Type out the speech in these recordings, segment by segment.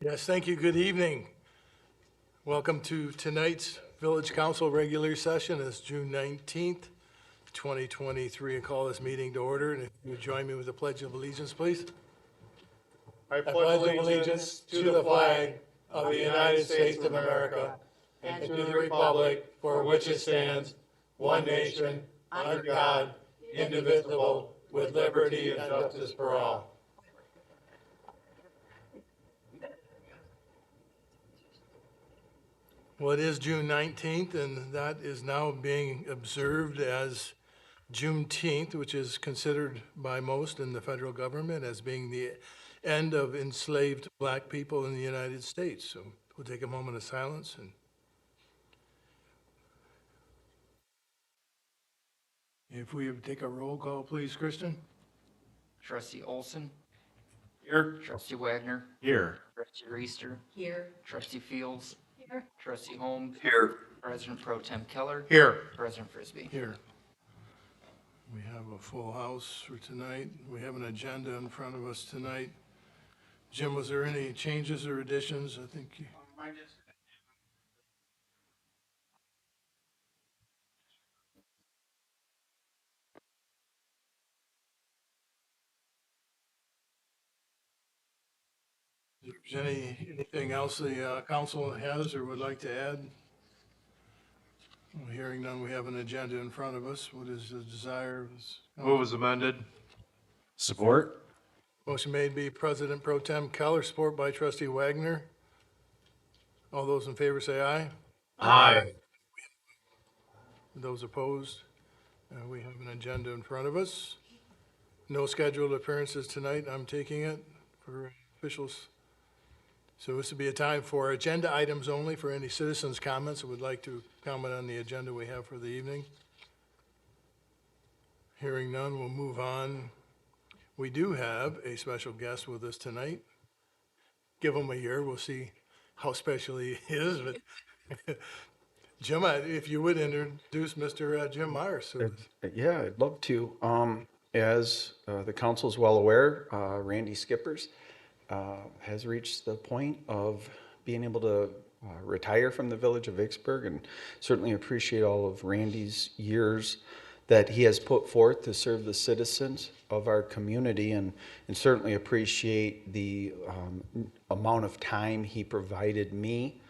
Yes, thank you. Good evening. Welcome to tonight's Village Council regular session. It's June 19th, 2023, and call this meeting to order. And if you would join me with the Pledge of Allegiance, please. I pledge allegiance to the flag of the United States of America and to the republic for which it stands, one nation, under God, indivisible, with liberty and justice for all. Well, it is June 19th, and that is now being observed as Juneteenth, which is considered by most in the federal government as being the end of enslaved black people in the United States. So we'll take a moment of silence. And if we would take a roll call, please, Kristen? Trustee Olson, Here. Trustee Wagner, Here. Trustee Reister, Here. Trustee Fields, Here. Trustee Holmes, Here. President Pro Tem Keller, Here. President Frisbee. Here. We have a full house for tonight. We have an agenda in front of us tonight. Jim, was there any changes or additions? I think you... If there's anything else the council has or would like to add? Well, hearing none, we have an agenda in front of us. What is the desire of this? Move as amended. Support. Motion made by President Pro Tem Keller, support by Trustee Wagner. All those in favor say aye. Aye. Those opposed? We have an agenda in front of us. No scheduled appearances tonight, I'm taking it for officials. So this would be a time for agenda items only for any citizens' comments who would like to comment on the agenda we have for the evening. Hearing none, we'll move on. We do have a special guest with us tonight. Give him a year, we'll see how special he is. But Jim, if you would introduce Mr. Jim Myers to us. Yeah, I'd love to. As the council is well aware, Randy Skippers has reached the point of being able to retire from the village of Vicksburg, and certainly appreciate all of Randy's years that he has put forth to serve the citizens of our community, and certainly appreciate the amount of time he provided me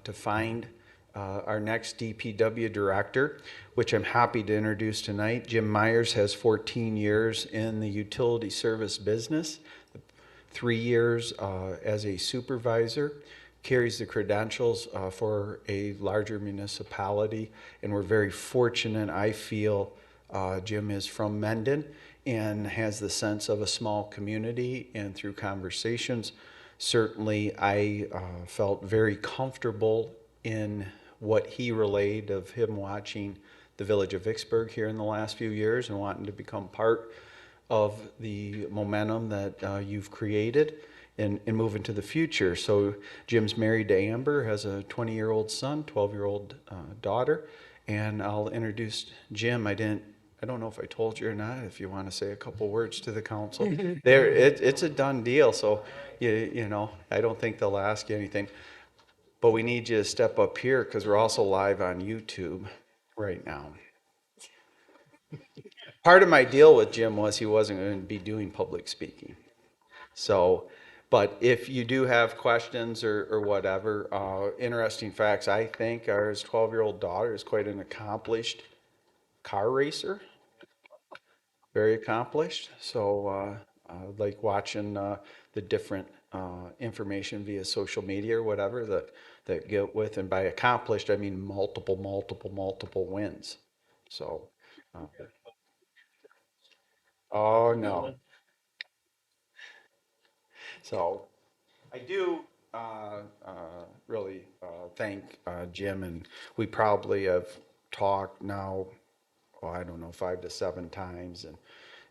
to find our next DPW director, which I'm happy to introduce tonight. Jim Myers has 14 years in the utility service business, 3 years as a supervisor, carries the credentials for a larger municipality, and we're very fortunate. I feel Jim is from Mendon and has the sense of a small community, and through conversations, certainly I felt very comfortable in what he relayed of him watching the village of Vicksburg here in the last few years and wanting to become part of the momentum that you've created and move into the future. So Jim's married to Amber, has a 20-year-old son, 12-year-old daughter, and I'll introduce Jim. I don't know if I told you or not, if you want to say a couple words to the council. It's a done deal, so you know, I don't think they'll ask you anything. But we need you to step up here because we're also live on YouTube right now. Part of my deal with Jim was he wasn't going to be doing public speaking. So, but if you do have questions or whatever, interesting facts, I think his 12-year-old daughter is quite an accomplished car racer. Very accomplished. So I like watching the different information via social media or whatever that get with, and by accomplished I mean multiple wins. So oh no. So I do really thank Jim, and we probably have talked now, oh, I don't know, 5 to 7 times,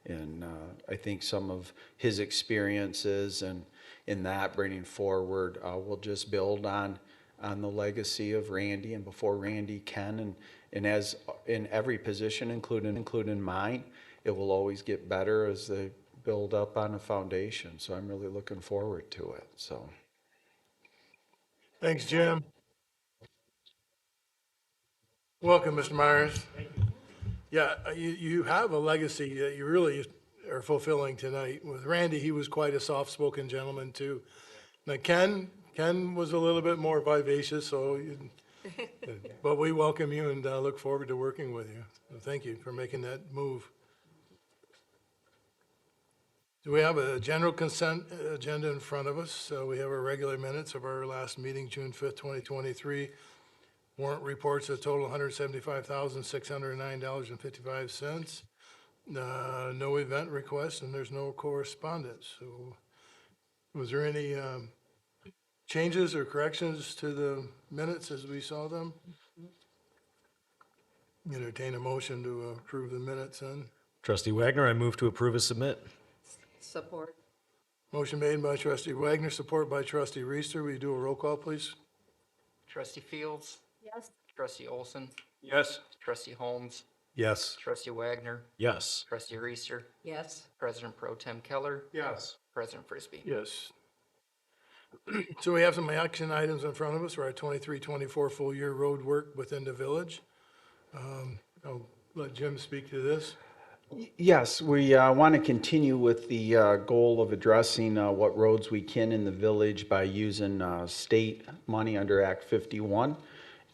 and I think some of his experiences and in that bringing forward will just build on the legacy of Randy, and before Randy Ken, and as in every position, including mine, it will always get better as they build up on a foundation. So I'm really looking forward to it. So Thanks, Jim. Welcome, Mr. Myers. Yeah, you have a legacy that you really are fulfilling tonight. With Randy, he was quite a soft-spoken gentleman, too. Now, Ken was a little bit more vivacious, but we welcome you and look forward to working with you. So thank you for making that move. Do we have a general consent agenda in front of us? So we have our regular minutes of our last meeting, June 5th, 2023. Warrant reports a total $175,609.55. No event requests, and there's no correspondence. So was there any changes or corrections to the minutes as we saw them? Entertain a motion to approve the minutes then. Trustee Wagner, I move to approve as submit. Support. Motion made by trustee Wagner, support by trustee Reister. Will you do a roll call, please? Trustee Fields, Yes. trustee Olson, Yes. trustee Holmes, Yes. trustee Wagner, Yes. trustee Reister, Yes. President Pro Tem Keller, Yes. President Frisbee. Yes. So we have some action items in front of us for our 23-24 full year road work within the village. I'll let Jim speak to this. Yes, we want to continue with the goal of addressing what roads we can in the village by using state money under Act 51.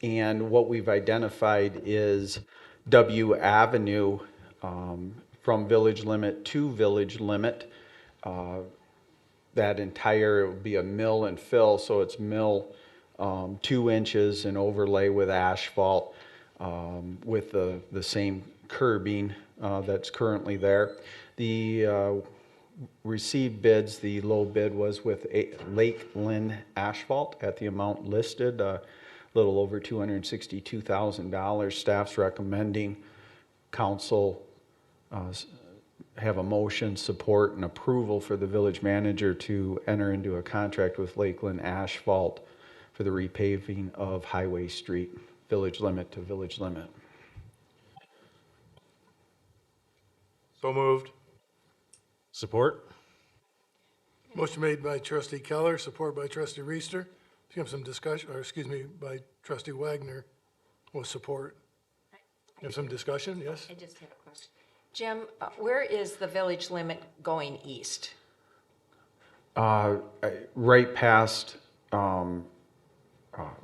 And what we've identified is W Avenue from village limit to village limit. That entire, it would be a mill and fill, so it's mill 2 inches and overlay with asphalt with the same curbing that's currently there. The received bids, the low bid was with Lakeland Asphalt at the amount listed, a little over $262,000. Staff's recommending council have a motion, support, and approval for the village manager to enter into a contract with Lakeland Asphalt for the repaving of Highway Street, village limit to village limit. So moved. Support? Motion made by trustee Keller, support by trustee Reister. We have some discussion, or excuse me, by trustee Wagner with support. Have some discussion, yes? I just have a question. Jim, where is the village limit going east? Right past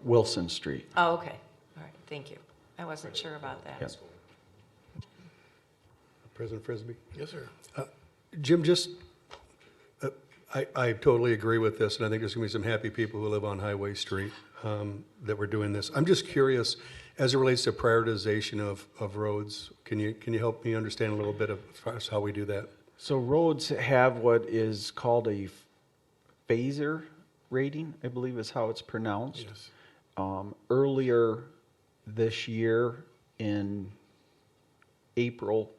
Wilson Street. Oh, okay. All right, thank you. I wasn't sure about that. Yes. President Frisbee? Yes, sir. Jim, I totally agree with this, and I think there's going to be some happy people who live on Highway Street that we're doing this. I'm just curious, as it relates to prioritization of roads, can you help me understand a little bit of as far as how we do that? So roads have what is called a phaser rating, I believe is how it's pronounced. Yes. Earlier this year in April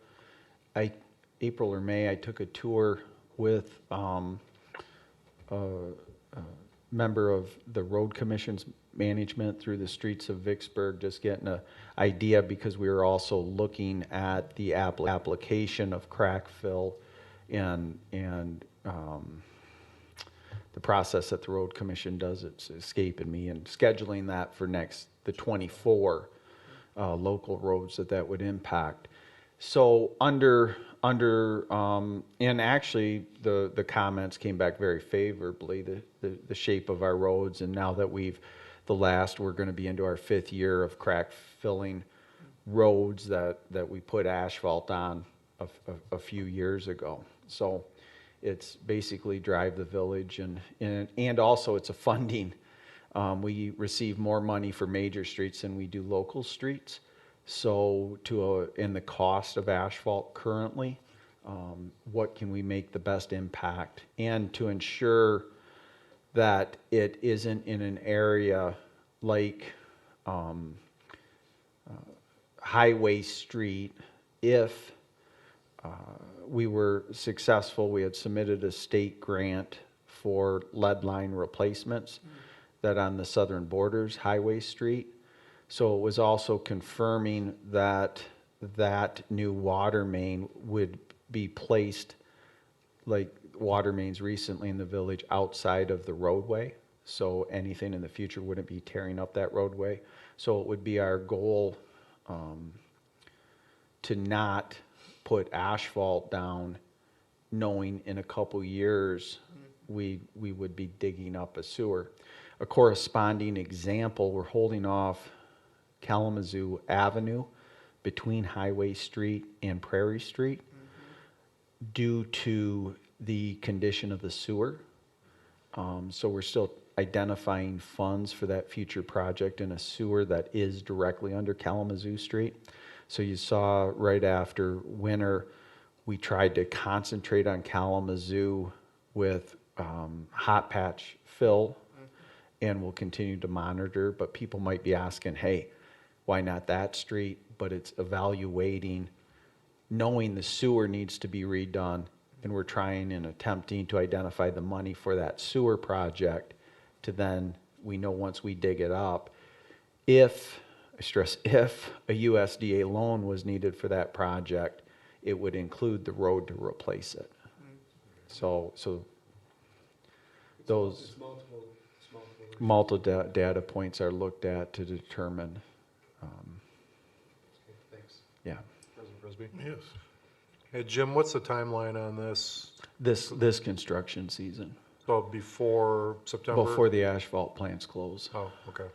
or May, I took a tour with a member of the road commission's management through the streets of Vicksburg, just getting an idea, because we were also looking at the application of crack fill and the process that the road commission does. It's escaping me, and scheduling that for the 24 local roads that would impact. So and actually the comments came back very favorably, the shape of our roads, and now that we're going to be into our 5th year of crack filling roads that we put asphalt on a few years ago. So it's basically drive the village, and also it's a funding. We receive more money for major streets than we do local streets. So in the cost of asphalt currently, what can we make the best impact, and to ensure that it isn't in an area like Highway Street. If we were successful, we had submitted a state grant for lead line replacements that on the southern borders, Highway Street. So it was also confirming that new water main would be placed, like water mains recently in the village, outside of the roadway. so anything in the future wouldn't be tearing up that roadway. So it would be our goal to not put asphalt down, knowing in a couple years we would be digging up a sewer. A corresponding example, we're holding off Kalamazoo Avenue between Highway Street and Prairie Street due to the condition of the sewer. So we're still identifying funds for that future project in a sewer that is directly under Kalamazoo Street. So you saw right after winter, we tried to concentrate on Kalamazoo with hot patch fill, and we'll continue to monitor, but people might be asking, hey, why not that street? But it's evaluating, knowing the sewer needs to be redone, and we're trying and attempting to identify the money for that sewer project to then, we know once we dig it up, if, I stress if, a USDA loan was needed for that project, it would include the road to replace it. So those multiple data points are looked at to determine, Thanks. yeah. President Frisbee? Yes. Hey, Jim, what's the timeline on this? This construction season, So before September? before the asphalt plants close. Oh, okay.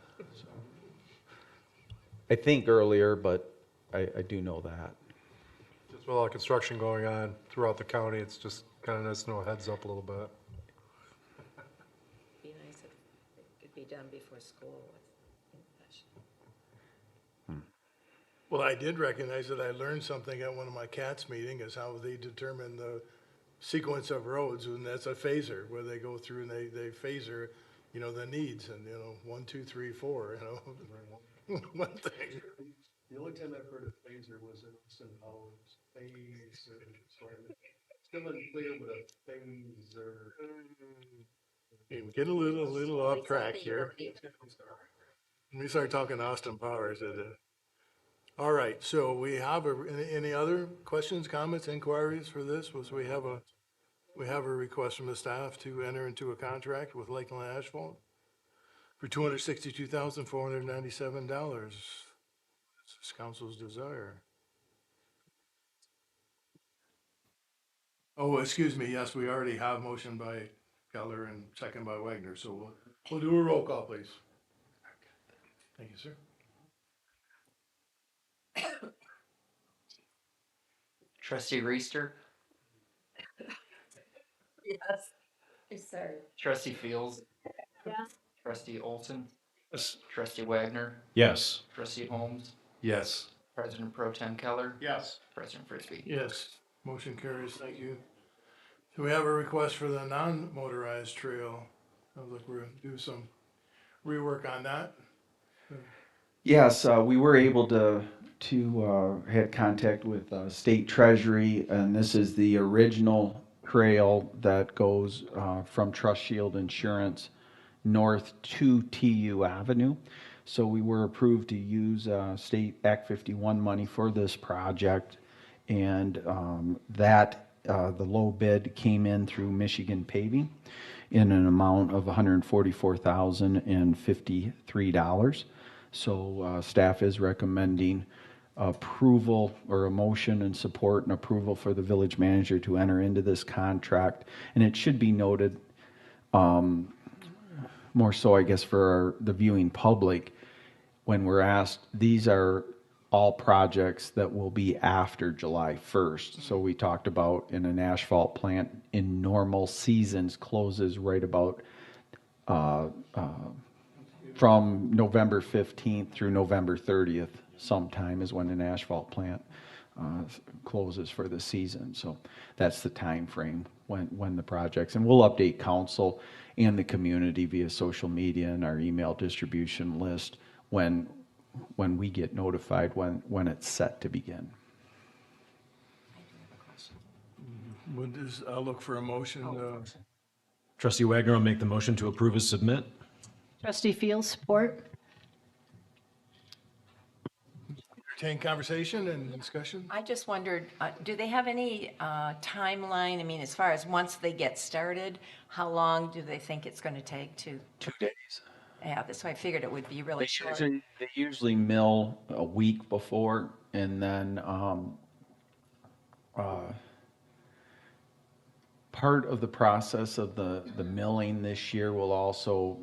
I think earlier, but I do know that. Just with a lot of construction going on throughout the county, it's just kind of nice to know a heads up a little bit. Be nice if it could be done before school was in session. Well, I did recognize that I learned something at one of my CATS meeting is how they determine the sequence of roads, and that's a phaser, where they go through and they phaser, you know, the needs, and, you know, 1, 2, 3, 4, you know. One thing. The only time I've heard of phaser was in Austin Powers. Phaser. Still unclear what a phaser. You get a little off track here. When we start talking Austin Powers, all right, so we have any other questions, comments, inquiries for this? We have a request from the staff to enter into a contract with Lakeland Asphalt for $262,497. This is council's desire. Oh, excuse me, yes, we already have motion by Keller and second by Wagner, so we'll do a roll call, please. Thank you, sir. Trustee Reister, Yes. I'm sorry. Trustee Fields, Yes. Trustee Olson, Yes. Trustee Wagner, Yes. Trustee Holmes, Yes. President Pro Tem Keller, Yes. President Frisbee. Yes, motion carries, thank you. So we have a request for the non-motorized trail. Sounds like we're gonna do some rework on that. Yes, we were able to had contact with State Treasury, and this is the original trail that goes from Trust Shield Insurance north to TU Avenue. So we were approved to use State Act 51 money for this project, and the low bid came in through Michigan Paving in an amount of $144,053. So staff is recommending approval or a motion and support and approval for the village manager to enter into this contract. And it should be noted, more so I guess for the viewing public, when we're asked, these are all projects that will be after July 1st. So we talked about in an asphalt plant in normal seasons closes right about from November 15th through November 30th sometime is when an asphalt plant closes for the season. So that's the time frame when the projects, and we'll update council and the community via social media and our email distribution list when we get notified when it's set to begin. I'll look for a motion. Trustee Wagner will make the motion to approve as submit. Trustee Fields, support. entertain conversation and discussion. I just wondered, do they have any timeline? I mean, as far as once they get started, how long do they think it's going to take to? 2 days. Yeah, that's why I figured it would be really short. They usually mill a week before, and then part of the process of the milling this year will also,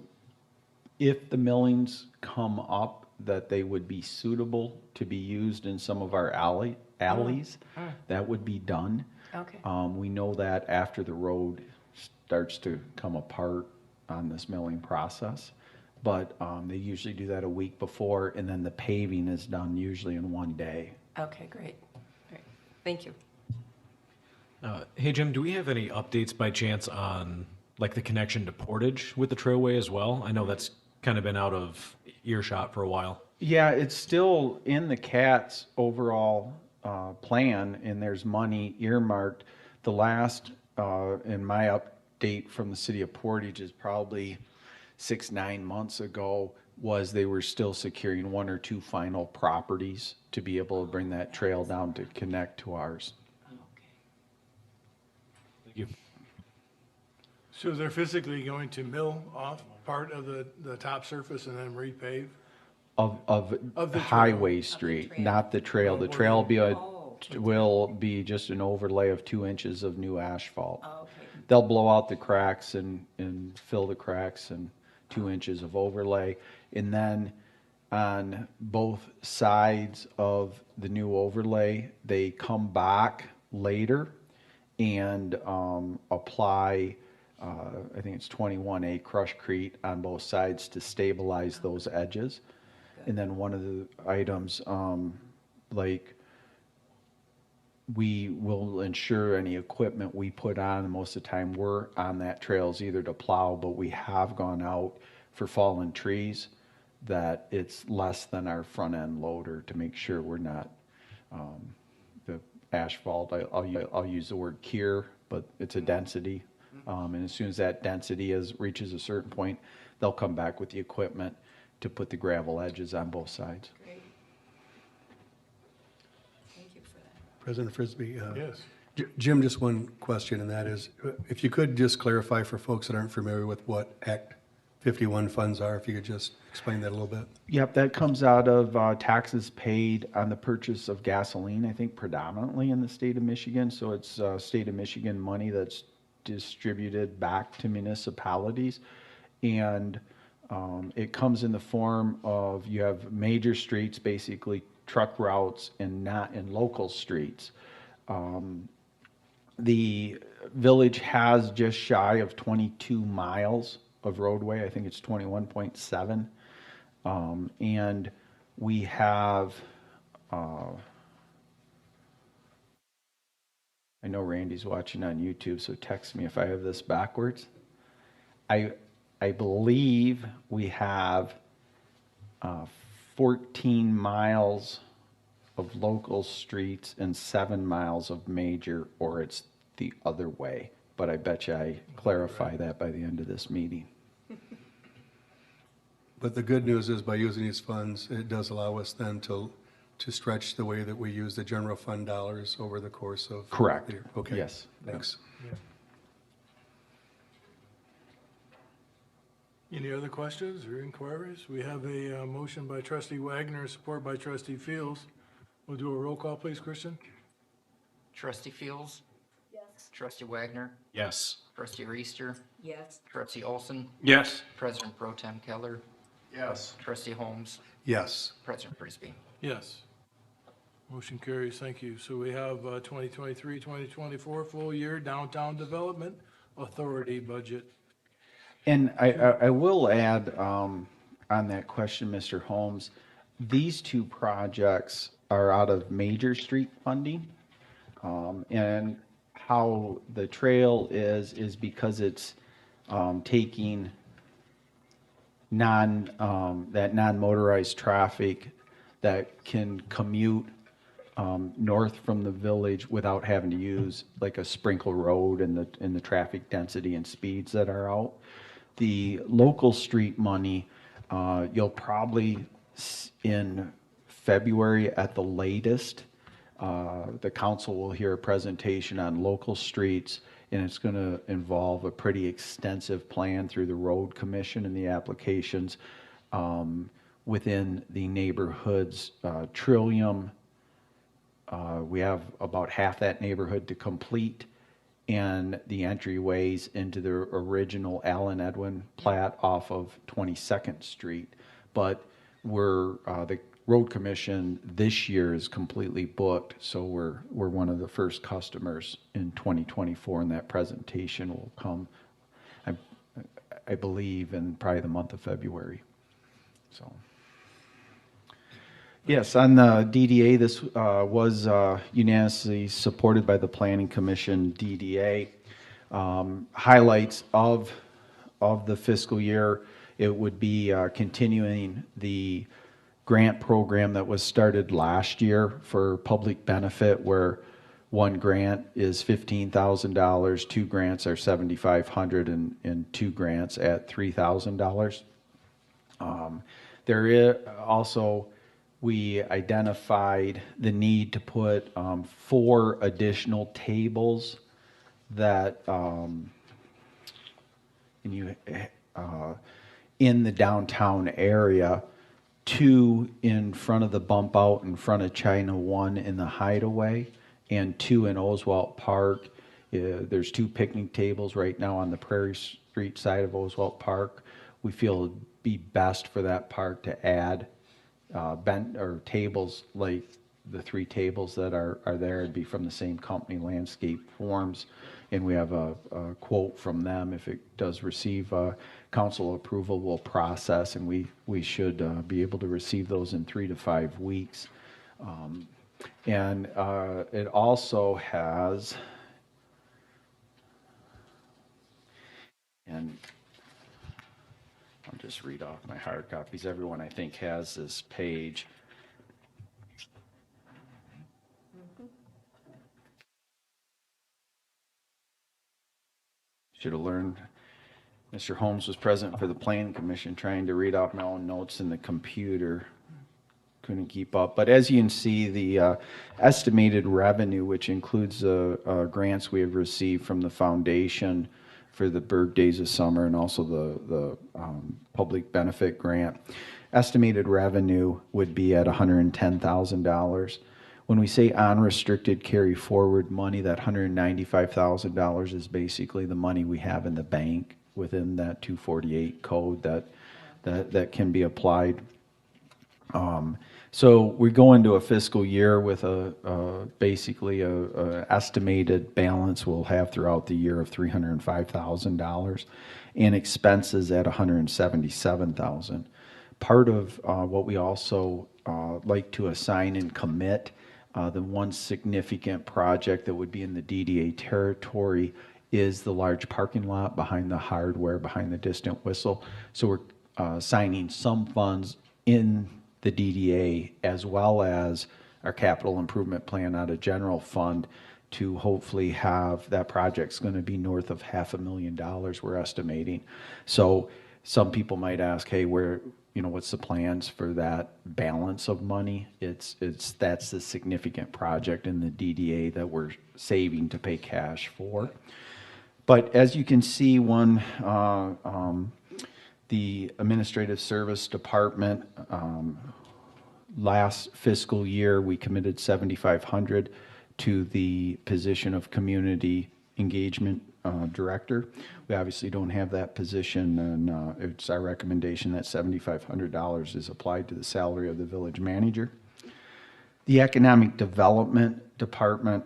if the millings come up, that they would be suitable to be used in some of our alleys, that would be done. Okay. We know that after the road starts to come apart on this milling process. But they usually do that a week before, and then the paving is done usually in 1 day. Okay, great. Great. Thank you. Hey, Jim, do we have any updates by chance on like the connection to Portage with the trailway as well? I know that's kind of been out of earshot for a while. Yeah, it's still in the CAT's overall plan, and there's money earmarked. The last, in my update from the city of Portage is probably 6-9 months ago, was they were still securing 1 or 2 final properties to be able to bring that trail down to connect to ours. Thank you. So they're physically going to mill off part of the top surface and then repave? Of Of the Highway trail. Street, Of the trail. not the trail. The Oh, trail Oh. will be just an overlay of 2 inches of new asphalt. Oh, okay. They'll blow out the cracks and fill the cracks and 2 inches of overlay. And then on both sides of the new overlay, they come back later and apply, I think it's 21A crushcrete on both sides to stabilize those edges. And then one of the items, like, we will ensure any equipment we put on, most of the time we're on that trail is either to plow, but we have gone out for fallen trees, that it's less than our front end loader to make sure we're not, the asphalt, I'll use the word cure, but it's a density. And as soon as that density reaches a certain point, they'll come back with the equipment to put the gravel edges on both sides. Great. Thank you for that. President Frisbee? Yes. Jim, just one question, and that is, if you could just clarify for folks that aren't familiar with what Act 51 funds are, if you could just explain that a little bit. Yep, that comes out of taxes paid on the purchase of gasoline, I think predominantly in the state of Michigan. So it's state of Michigan money that's distributed back to municipalities. And it comes in the form of, you have major streets, basically truck routes, and not in local streets. The village has just shy of 22 miles of roadway. I think it's 21.7. And we have, I know Randy's watching on YouTube, so text me if I have this backwards. I believe we have 14 miles of local streets and 7 miles of major, or it's the other way. But I bet you I clarify that by the end of this meeting. But the good news is, by using these funds, it does allow us then to stretch the way that we use the general fund dollars over the course of. Correct. the year. Okay. Yes. Thanks. Any other questions or inquiries? We have a motion by trustee Wagner, support by trustee Fields. We'll do a roll call, please, Christian. Trustee Fields, Yes. trustee Wagner, Yes. trustee Reister, Yes. trustee Olson, Yes. President Pro Tem Keller, Yes. trustee Holmes, Yes. President Frisbee. Yes. Motion carries, thank you. So we have 2023, 2024 full year Downtown Development Authority budget. And I will add, on that question, Mr. Holmes, these 2 projects are out of major street funding. And how the trail is because it's taking that non-motorized traffic that can commute north from the village without having to use like a sprinkle road and the traffic density and speeds that are out. The local street money, you'll probably in February at the latest. The council will hear a presentation on local streets, and it's going to involve a pretty extensive plan through the road commission and the applications within the neighborhoods. Trillium, we have about half that neighborhood to complete, and the entryways into the original Allen Edwin plat off of 22nd Street. But the road commission this year is completely booked, so we're one of the first customers in 2024, and that presentation will come, I believe, in probably the month of February. So. Yes, on the DDA, this was unanimously supported by the Planning Commission. DDA highlights of the fiscal year, it would be continuing the grant program that was started last year for public benefit, where one grant is $15,000, two grants are $7,500, and two grants at $3,000. There is also, we identified the need to put 4 additional tables that in the downtown area, 2 in front of the bump out in front of China, 1 in the hideaway, and 2 in Oswalt Park. There's 2 picnic tables right now on the Prairie Street side of Oswalt Park. We feel it'd be best for that park to add tables like the 3 tables that are there. It'd be from the same company, Landscape Forms, and we have a quote from them. If it does receive council approval, we'll process, and we should be able to receive those in 3 to 5 weeks. And it also has, and I'll just read off my hard copies. Everyone, I think, has this page. Should have learned. Mr. Holmes was present for the Planning Commission, trying to read off my own notes in the computer. Couldn't keep up. But as you can see, the estimated revenue, which includes grants we have received from the foundation for the Berg Days of Summer and also the public benefit grant, estimated revenue would be at $110,000. When we say unrestricted carry forward money, that $195,000 is basically the money we have in the bank within that 248 code that can be applied. So we go into a fiscal year with basically a estimated balance we'll have throughout the year of $305,000 and expenses at $177,000. Part of what we also like to assign and commit, the one significant project that would be in the DDA territory is the large parking lot behind the hardware, behind the distant whistle. So we're assigning some funds in the DDA as well as our capital improvement plan out of general fund to hopefully have that project's going to be north of $500,000 we're estimating. So some people might ask, hey, what's the plans for that balance of money? That's the significant project in the DDA that we're saving to pay cash for. But as you can see, the Administrative Service Department, last fiscal year, we committed $7,500 to the position of Community Engagement Director. We obviously don't have that position, and it's our recommendation that $7,500 is applied to the salary of the village manager. The Economic Development Department,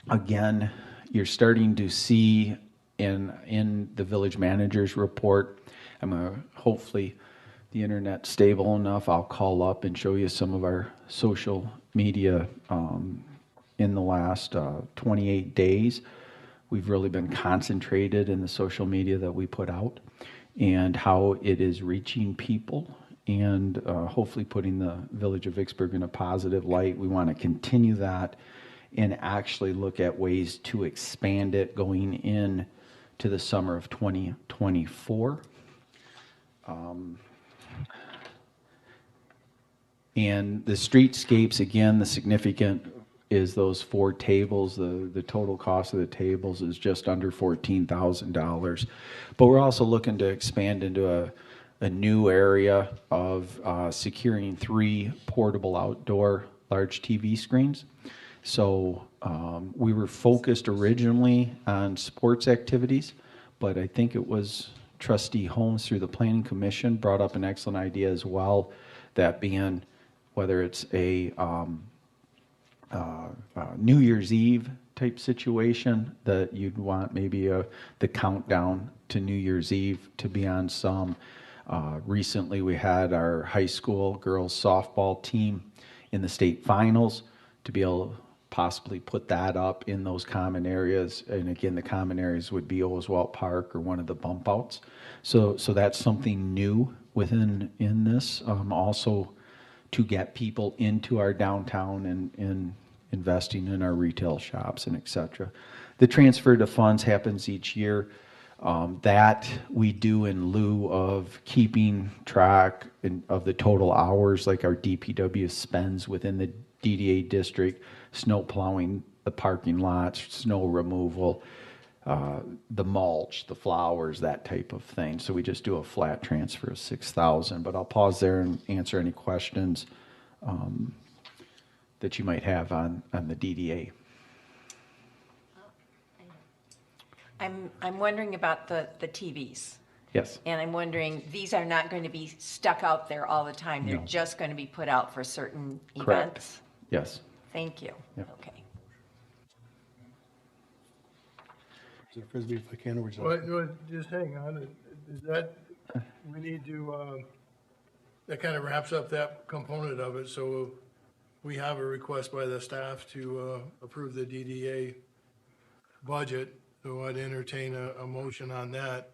again, you're starting to see in the village manager's report. I'm going to hopefully the internet's stable enough. I'll call up and show you some of our social media in the last 28 days. We've really been concentrated in the social media that we put out and how it is reaching people and hopefully putting the village of Vicksburg in a positive light. We want to continue that and actually look at ways to expand it going in to the summer of 2024. And the streetscapes, again, the significant is those 4 tables. The total cost of the tables is just under $14,000. But we're also looking to expand into a new area of securing 3 portable outdoor large TV screens. So we were focused originally on sports activities, but I think it was Trustee Holmes through the Planning Commission brought up an excellent idea as well, that being whether it's a New Year's Eve type situation, that you'd want maybe the countdown to New Year's Eve to be on some. Recently, we had our high school girls softball team in the state finals, to be able to possibly put that up in those common areas. And again, the common areas would be Oswald Park or one of the bump outs. So that's something new in this. Also, to get people into our downtown and investing in our retail shops and et cetera. The transfer to funds happens each year. That we do in lieu of keeping track of the total hours, like our DPW spends within the DDA district, snow plowing the parking lots, snow removal, the mulch, the flowers, that type of thing. So we just do a flat transfer of $6,000. But I'll pause there and answer any questions that you might have on the DDA. I'm wondering about the TVs. Yes. And I'm wondering, these are not going to be stuck out there all the time. They're No. just going to be put out for certain Correct. events? Yes. Thank you. Yep. Okay. Is it Frisbee, if I can, or is it- Well, just hang on, is that, we need to, that kind of wraps up that component of it, so we have a request by the staff to approve the DDA budget, so I'd entertain a motion on that.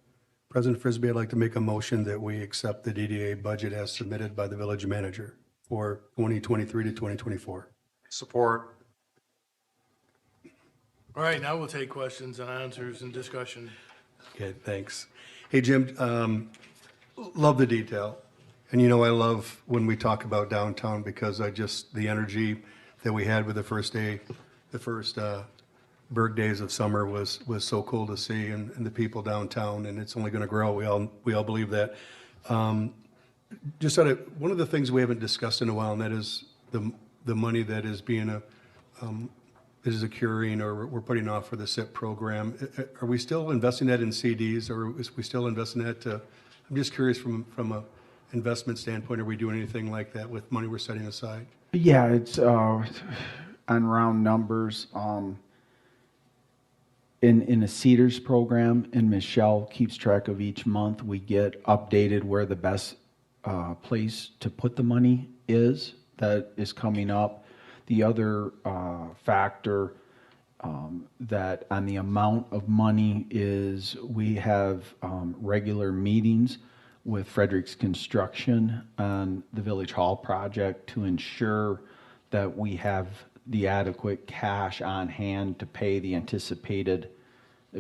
President Frisbee, I'd like to make a motion that we accept the DDA budget as submitted by the village manager for 2023 to 2024. Support. All right, now we'll take questions and answers and discussion. Okay, thanks. Hey, Jim, love the detail. And I love when we talk about downtown, because the energy that we had with the first Berg days of summer was so cool to see, and the people downtown, and it's only going to grow. We all believe that. Just one of the things we haven't discussed in a while, and that is the money that is being is accruing, or we're putting off for the SIP program. Are we still investing that in CDs, or is we still investing that I'm just curious from a investment standpoint, are we doing anything like that with money we're setting aside? Yeah, it's on round numbers. In a Cedars program, and Michelle keeps track of each month, we get updated where the best place to put the money is that is coming up. The other factor that on the amount of money is we have regular meetings with Frederick's Construction on the Village Hall project to ensure that we have the adequate cash on hand to pay the anticipated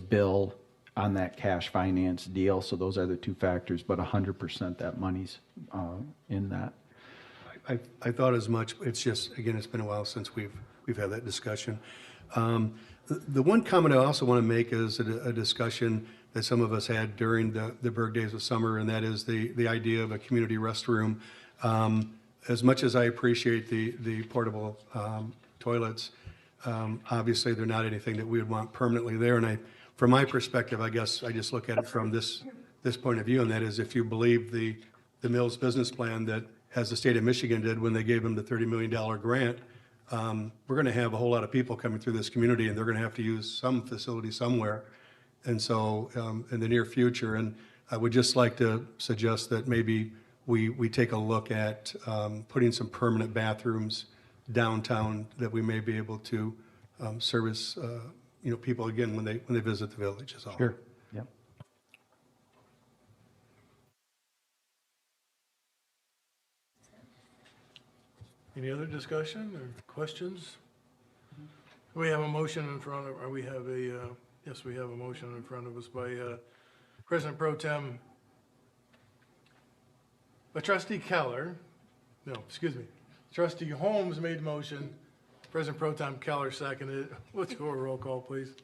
bill on that cash finance deal. So those are the two factors, but 100% that money's in that. I thought as much. It's just, again, it's been a while since we've had that discussion. The one comment I also want to make is a discussion that some of us had during the Berg days of summer, and that is the idea of a community restroom. As much as I appreciate the portable toilets, obviously they're not anything that we would want permanently there. And from my perspective, I guess I just look at it from this point of view, and that is, if you believe the Mills business plan that, as the state of Michigan did when they gave them the $30 million grant, we're going to have a whole lot of people coming through this community, and they're going to have to use some facility somewhere. And so in the near future, and I would just like to suggest that maybe we take a look at putting some permanent bathrooms downtown that we may be able to service people again when they visit the village is all. Sure. Yeah. Any other discussion or questions? We have a motion in front of, or we have yes, we have a motion in front of us by President Pro Tem, Trustee Keller, no, excuse me, Trustee Holmes made the motion. President Pro Tem Keller seconded. Let's go a roll call, please.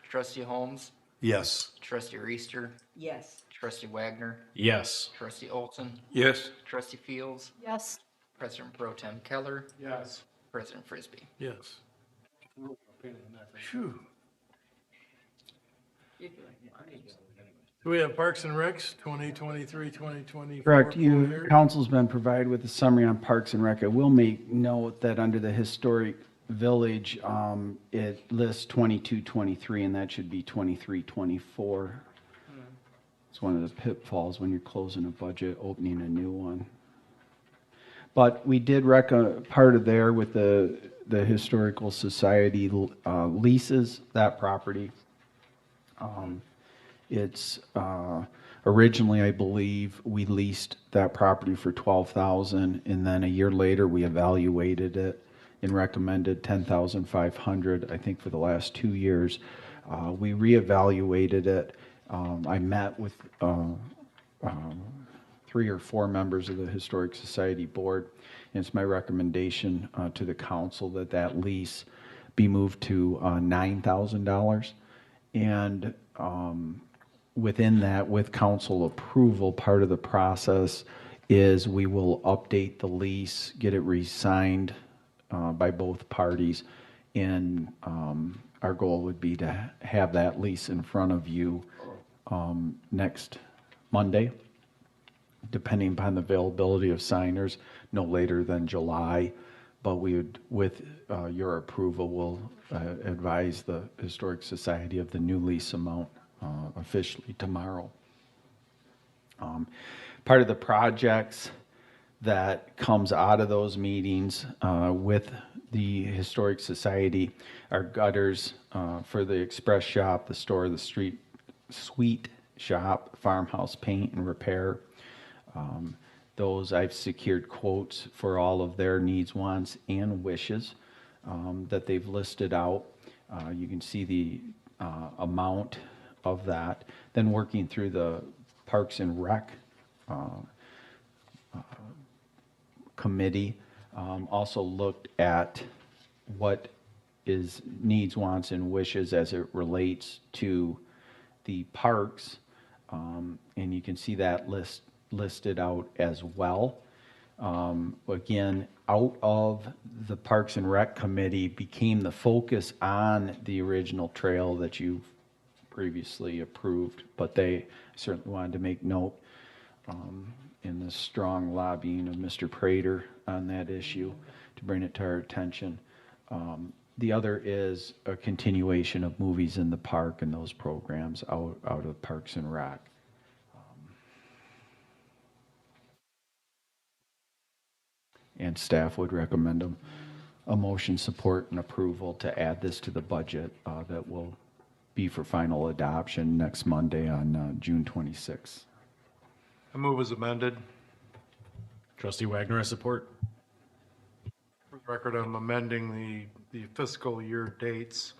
Trustee Holmes, Yes. Trustee Reister, Yes. Trustee Wagner, Yes. Trustee Olson, Yes. Trustee Fields, Yes. President Pro Tem Keller, Yes. President Frisbee. Yes. Phew. Do we have Parks and Recs, 2023, 2024? Correct. You, preliminary? council's been provided with a summary on Parks and Rec. I will make note that under the historic village, it lists 22, 23, and that should be 23, 24. It's one of the pitfalls when you're closing a budget, opening a new one. But we did part of there with the Historical Society leases that property. It's originally, I believe, we leased that property for $12,000, and then a year later we evaluated it and recommended $10,500. I think for the last 2 years, we reevaluated it. I met with 3 or 4 members of the Historic Society board, and it's my recommendation to the council that that lease be moved to $9,000, and within that, with council approval, part of the process is we will update the lease, get it re-signed by both parties, and our goal would be to have that lease in front of you next Monday, depending upon the availability of signers, no later than July. But we would, with your approval, will advise the Historic Society of the new lease amount officially tomorrow. Part of the projects that comes out of those meetings with the Historic Society are gutters for the express shop, the store, the street sweet shop, farmhouse paint and repair. Those I've secured quotes for all of their needs, wants, and wishes that they've listed out. You can see the amount of that. Then working through the Parks and Rec committee, also looked at what is needs, wants, and wishes as it relates to the parks, and you can see that listed out as well. Again, out of the Parks and Rec committee became the focus on the original trail that you previously approved, but they certainly wanted to make note in the strong lobbying of Mr. Prater on that issue to bring it to our attention. The other is a continuation of movies in the park and those programs out of Parks and Rec. And staff would recommend a motion, support, and approval to add this to the budget that will be for final adoption next Monday on June 26th. I move as amended. Trustee Wagner, I support. For the record, I'm amending the fiscal year dates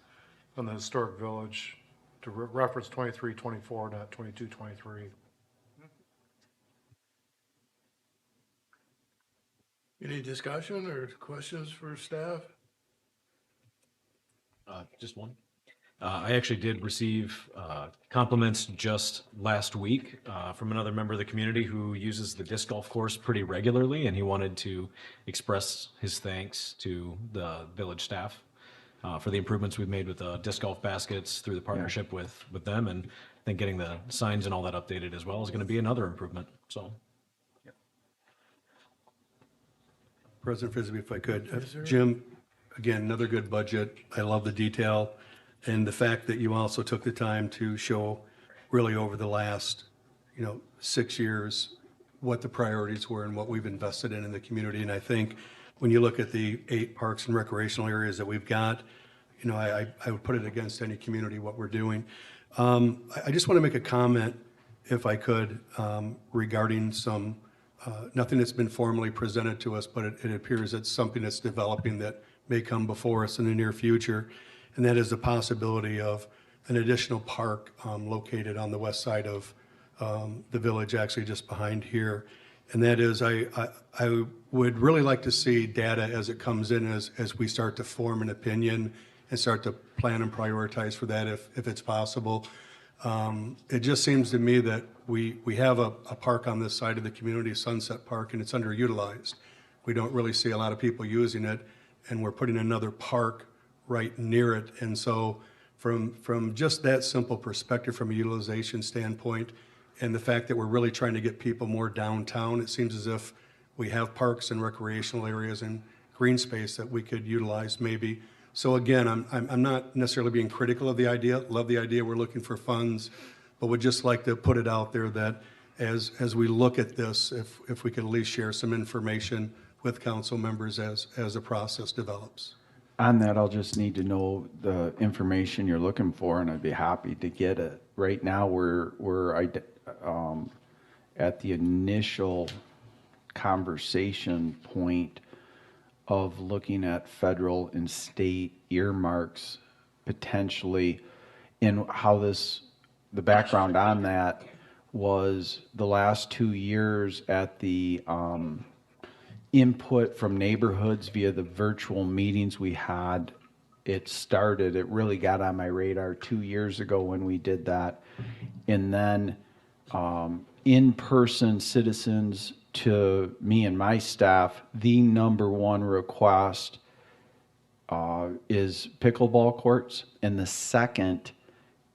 on the historic village to reference 23-24, not 22-23. Any discussion or questions for staff? Just one. I actually did receive compliments just last week from another member of the community who uses the disc golf course pretty regularly, and he wanted to express his thanks to the village staff for the improvements we've made with the disc golf baskets through the partnership with them, and I think getting the signs and all that updated as well is going to be another improvement. So. President Frisbee, if I could. Yes, sir. Jim, again, another good budget. I love the detail and the fact that you also took the time to show really over the last, 6 years what the priorities were and what we've invested in the community. And I think when you look at the 8 parks and recreational areas that we've got, I would put it against any community what we're doing. I just want to make a comment, if I could, regarding some nothing that's been formally presented to us, but it appears it's something that's developing that may come before us in the near future, and that is the possibility of an additional park located on the west side of the village, actually just behind here. And that is, I would really like to see data as it comes in, as we start to form an opinion and start to plan and prioritize for that if it's possible. It just seems to me that we have a park on this side of the community, Sunset Park, and it's underutilized. We don't really see a lot of people using it, and we're putting another park right near it. And so from just that simple perspective, from a utilization standpoint, and the fact that we're really trying to get people more downtown, it seems as if we have parks and recreational areas and green space that we could utilize maybe. So again, I'm not necessarily being critical of the idea. Love the idea. We're looking for funds, but would just like to put it out there that as we look at this, if we could at least share some information with council members as the process develops. On that, I'll just need to know the information you're looking for, and I'd be happy to get it. Right now, we're at the initial conversation point of looking at federal and state earmarks potentially, and how the background on that was the last 2 years at the input from neighborhoods via the virtual meetings we had. It really got on my radar 2 years ago when we did that. And then in-person citizens to me and my staff, the number one request is pickleball courts. And the second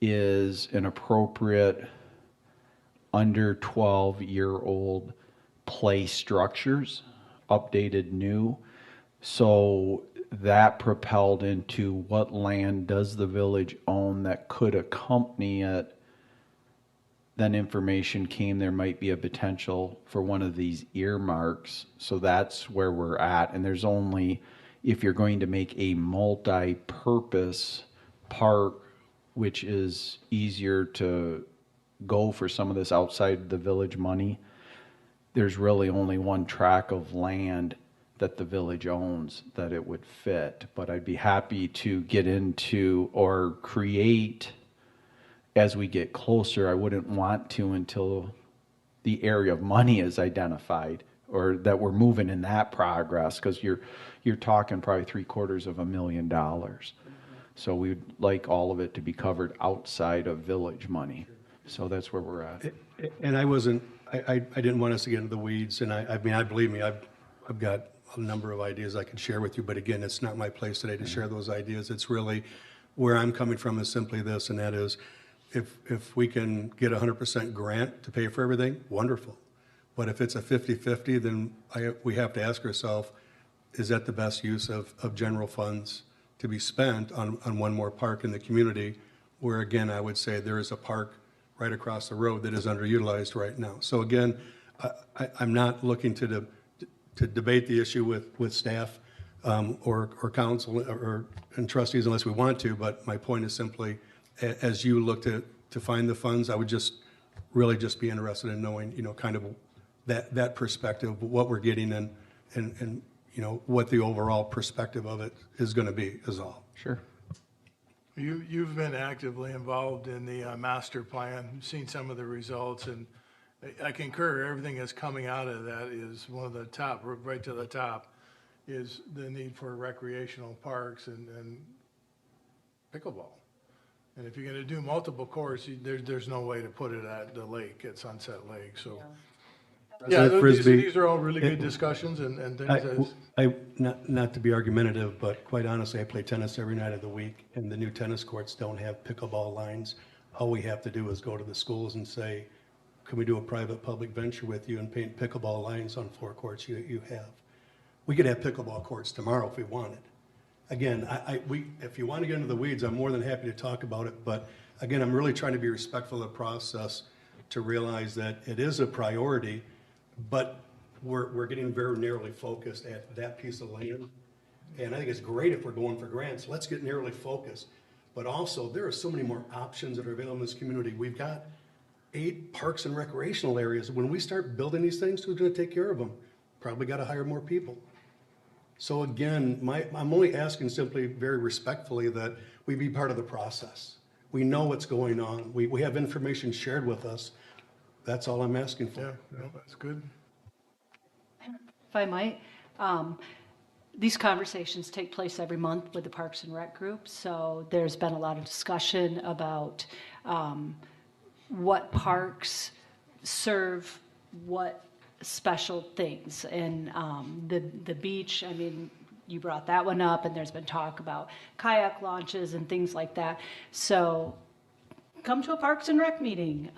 is an appropriate under 12-year-old play structures, updated new. So that propelled into what land does the village own that could accompany it. Then information came, there might be a potential for one of these earmarks. So that's where we're at. And there's only, if you're going to make a multi-purpose park, which is easier to go for some of this outside the village money, there's really only one tract of land that the village owns that it would fit. But I'd be happy to get into or create as we get closer. I wouldn't want to until the area of money is identified, or that we're moving in that progress, because you're talking probably $750,000. So we'd like all of it to be covered outside of village money. So that's where we're at. And I didn't want us to get into the weeds, and I mean, believe me, I've got a number of ideas I could share with you, but again, it's not my place today to share those ideas. It's really where I'm coming from is simply this, and that is, if we can get 100% grant to pay for everything, wonderful. But if it's a 50-50, then we have to ask ourselves, is that the best use of general funds to be spent on one more park in the community, where again, I would say there is a park right across the road that is underutilized right now. So again, I'm not looking to debate the issue with staff or council and trustees unless we want to, but my point is simply, as you look to find the funds, I would just really just be interested in knowing, kind of that perspective, what we're getting and what the overall perspective of it is going to be is all. Sure. You've been actively involved in the master plan. You've seen some of the results, and I concur. Everything that's coming out of that is one of the top, right to the top, is the need for recreational parks and pickleball. And if you're going to do multiple courts, there's no way to put it at the lake, at Sunset Lake. So, yeah, these are all really good discussions and things. Not to be argumentative, but quite honestly, I play tennis every night of the week, and the new tennis courts don't have pickleball lines. All we have to do is go to the schools and say, can we do a private-public venture with you and paint pickleball lines on 4 courts you have? We could have pickleball courts tomorrow if we wanted. Again, if you want to get into the weeds, I'm more than happy to talk about it, but again, I'm really trying to be respectful of the process to realize that it is a priority, but we're getting very narrowly focused at that piece of land. And I think it's great if we're going for grants. Let's get narrowly focused. But also, there are so many more options that are available in this community. We've got 8 parks and recreational areas. When we start building these things, who's going to take care of them? Probably got to hire more people. So again, I'm only asking simply very respectfully that we be part of the process. We know what's going on. We have information shared with us. That's all I'm asking for. Yeah, no, that's good. If I might, these conversations take place every month with the Parks and Rec group, so there's been a lot of discussion about what parks serve what special things. And the beach, I mean, you brought that one up, and there's been talk about kayak launches and things like that. So come to a Parks and Rec meeting.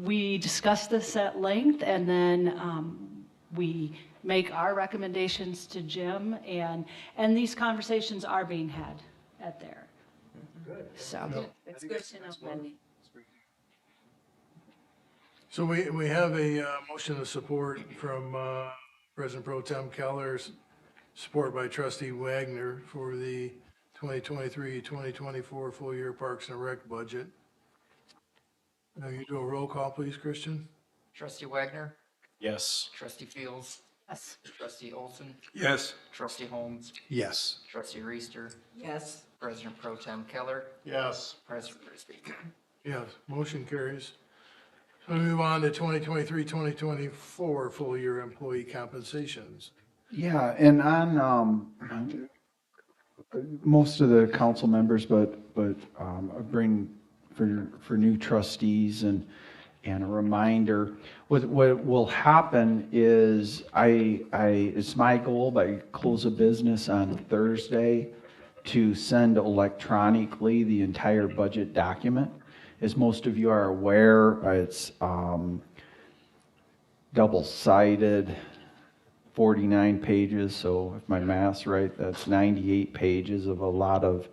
We discuss this at length, and then we make our recommendations to Jim, and these conversations are being had at there. So, It's good to know, Wendy. So we have a motion of support from President Pro Tem Keller, support by Trustee Wagner for the 2023-2024 full-year Parks and Rec budget. Now you do a roll call, please, Christian? Trustee Wagner, Yes. Trustee Fields, yes. Trustee Olson, Yes. Trustee Holmes, Yes. Trustee Reister, Yes. President Pro Tem Keller, Yes. President Frisbee. Yes, motion carries. So we move on to 2023-2024 full-year employee compensations. Yeah, and on most of the council members, but I bring for new trustees and a reminder. What will happen is it's my goal by close of business on Thursday to send electronically the entire budget document. As most of you are aware, it's double-sided, 49 pages, so if my math's right, that's 98 pages of a lot of,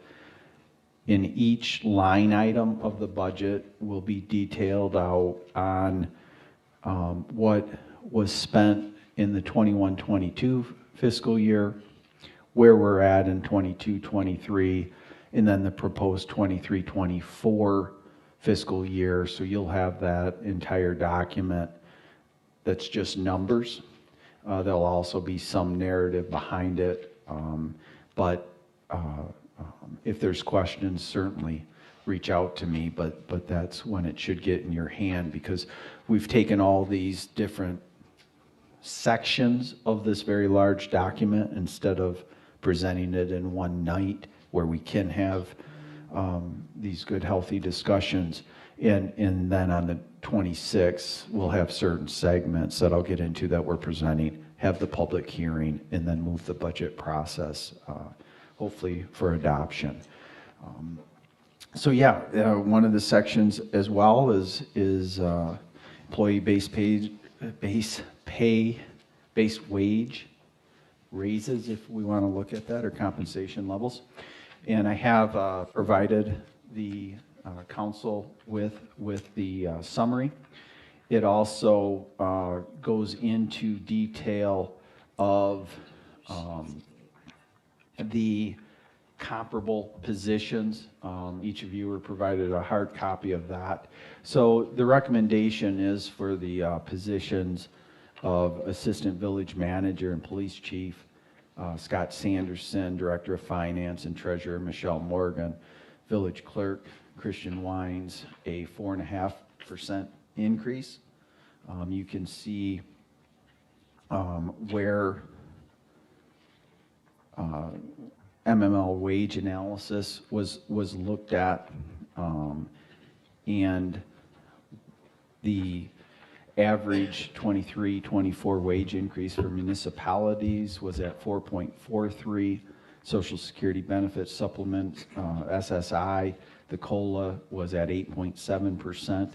in each line item of the budget will be detailed out on what was spent in the 21-22 fiscal year, where we're at in 22-23, and then the proposed 23-24 fiscal year. So you'll have that entire document that's just numbers. There'll also be some narrative behind it, but if there's questions, certainly reach out to me, but that's when it should get in your hand, because we've taken all these different sections of this very large document instead of presenting it in one night where we can have these good, healthy discussions. And then on the 26th, we'll have certain segments that I'll get into that we're presenting, have the public hearing, and then move the budget process, hopefully for adoption. So yeah, one of the sections as well is employee base wage raises, if we want to look at that, or compensation levels. And I have provided the council with the summary. It also goes into detail of the comparable positions. Each of you were provided a hard copy of that. So the recommendation is for the positions of Assistant Village Manager and Police Chief, Scott Sanderson, Director of Finance and Treasurer Michelle Morgan, Village Clerk Christian Wines, a 4.5% increase. You can see where MML wage analysis was looked at, and the average 23-24 wage increase for municipalities was at 4.43. Social Security benefits supplement, SSI, the COLA was at 8.7%,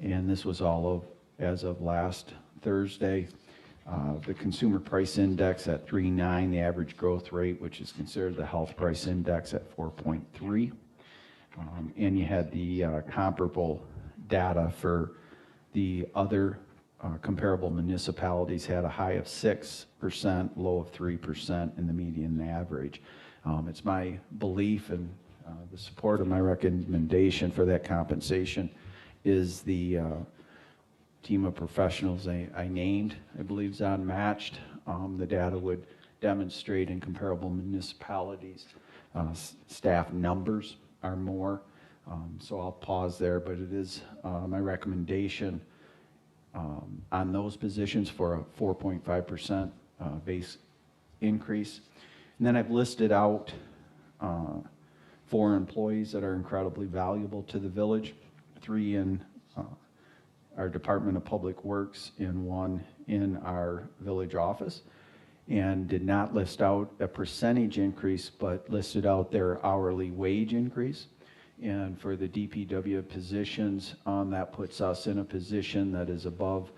and this was all as of last Thursday. The Consumer Price Index at 3.9, the average growth rate, which is considered the Health Price Index, at 4.3. And you had the comparable data for the other comparable municipalities, had a high of 6%, low of 3%, and the median average. It's my belief and the support of my recommendation for that compensation is the team of professionals I named, I believe, is unmatched. The data would demonstrate in comparable municipalities, staff numbers are more. So I'll pause there, but it is my recommendation on those positions for a 4.5% base increase. And then I've listed out 4 employees that are incredibly valuable to the village, 3 in our Department of Public Works and 1 in our village office, and did not list out a percentage increase, but listed out their hourly wage increase. And for the DPW positions, that puts us in a position that is above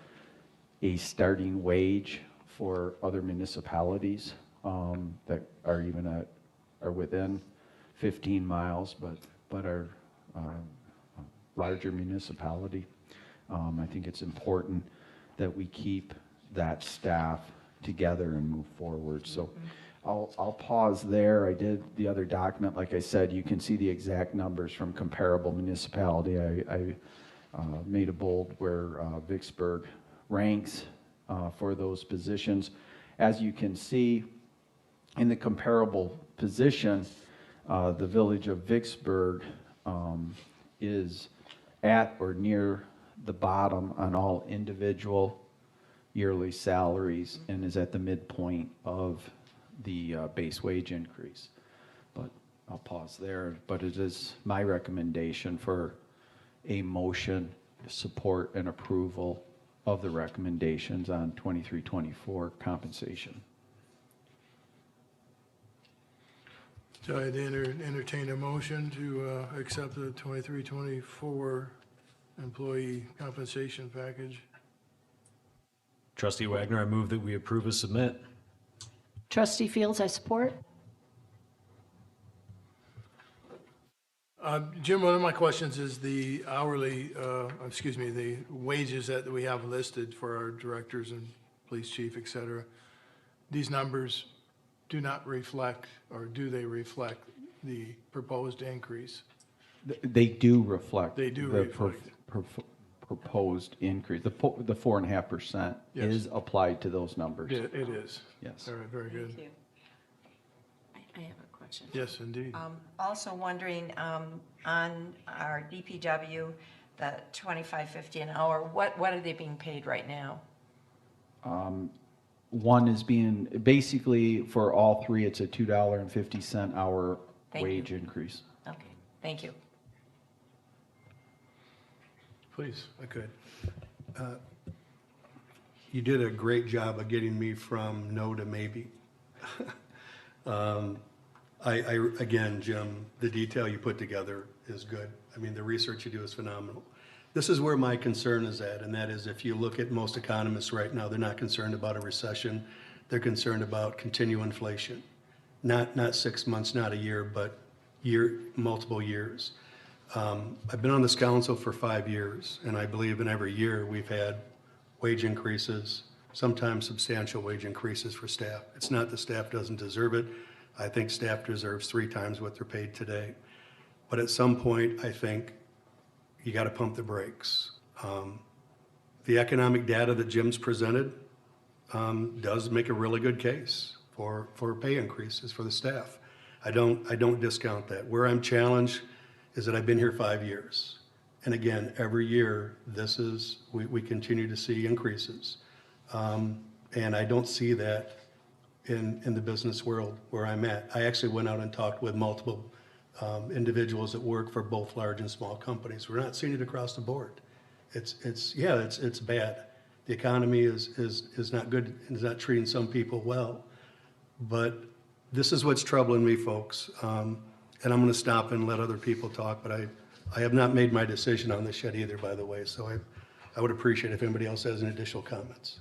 a starting wage for other municipalities that are even are within 15 miles, but are larger municipality. I think it's important that we keep that staff together and move forward. So I'll pause there. I did the other document. Like I said, you can see the exact numbers from comparable municipality. I made a bold where Vicksburg ranks for those positions. As you can see, in the comparable position, the village of Vicksburg is at or near the bottom on all individual yearly salaries and is at the midpoint of the base wage increase. But I'll pause there. But it is my recommendation for a motion to support and approval of the recommendations on 23-24 compensation. So I'd entertain a motion to accept the 23-24 employee compensation package. Trustee Wagner, I move that we approve as submit. Trustee Fields, I support. Jim, one of my questions is the hourly, the wages that we have listed for our directors and police chief, et cetera. These numbers do not reflect, or do they reflect the proposed increase? They do reflect. They do the reflect. Proposed increase. The 4.5% Yes. is applied to those numbers. It is. Yes. All right, very good. Thank you. I have a question. Yes, indeed. Also wondering, on our DPW, the $25.50 an hour, what are they being paid right now? One is being, basically for all 3, it's a $2.50 hour Thank wage you. increase. Okay, thank you. Please, I could. You did a great job of getting me from no to maybe. Again, Jim, the detail you put together is good. I mean, the research you do is phenomenal. This is where my concern is at, and that is if you look at most economists right now, they're not concerned about a recession. They're concerned about continued inflation. Not 6 months, not a year, but multiple years. I've been on this council for 5 years, and I believe in every year we've had wage increases, sometimes substantial wage increases for staff. It's not that staff doesn't deserve it. I think staff deserves 3 times what they're paid today. But at some point, I think you got to pump the brakes. The economic data that Jim's presented does make a really good case for pay increases for the staff. I don't discount that. Where I'm challenged is that I've been here 5 years. And again, every year, we continue to see increases. And I don't see that in the business world where I'm at. I actually went out and talked with multiple individuals that work for both large and small companies. We're not seeing it across the board. It's bad. The economy is not good, and is not treating some people well. But this is what's troubling me, folks. And I'm going to stop and let other people talk, but I have not made my decision on this yet either, by the way, so I would appreciate if anybody else has any additional comments.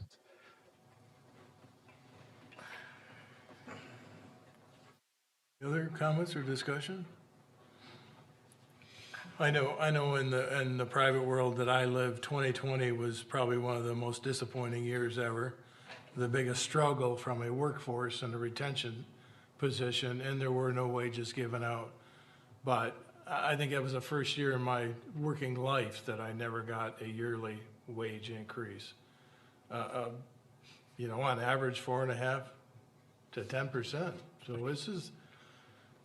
Other comments or discussion? I know in the private world that I live, 2020 was probably one of the most disappointing years ever. The biggest struggle from a workforce and a retention position, and there were no wages given out. But I think it was the first year in my working life that I never got a yearly wage increase. On average, 4.5% to 10%. So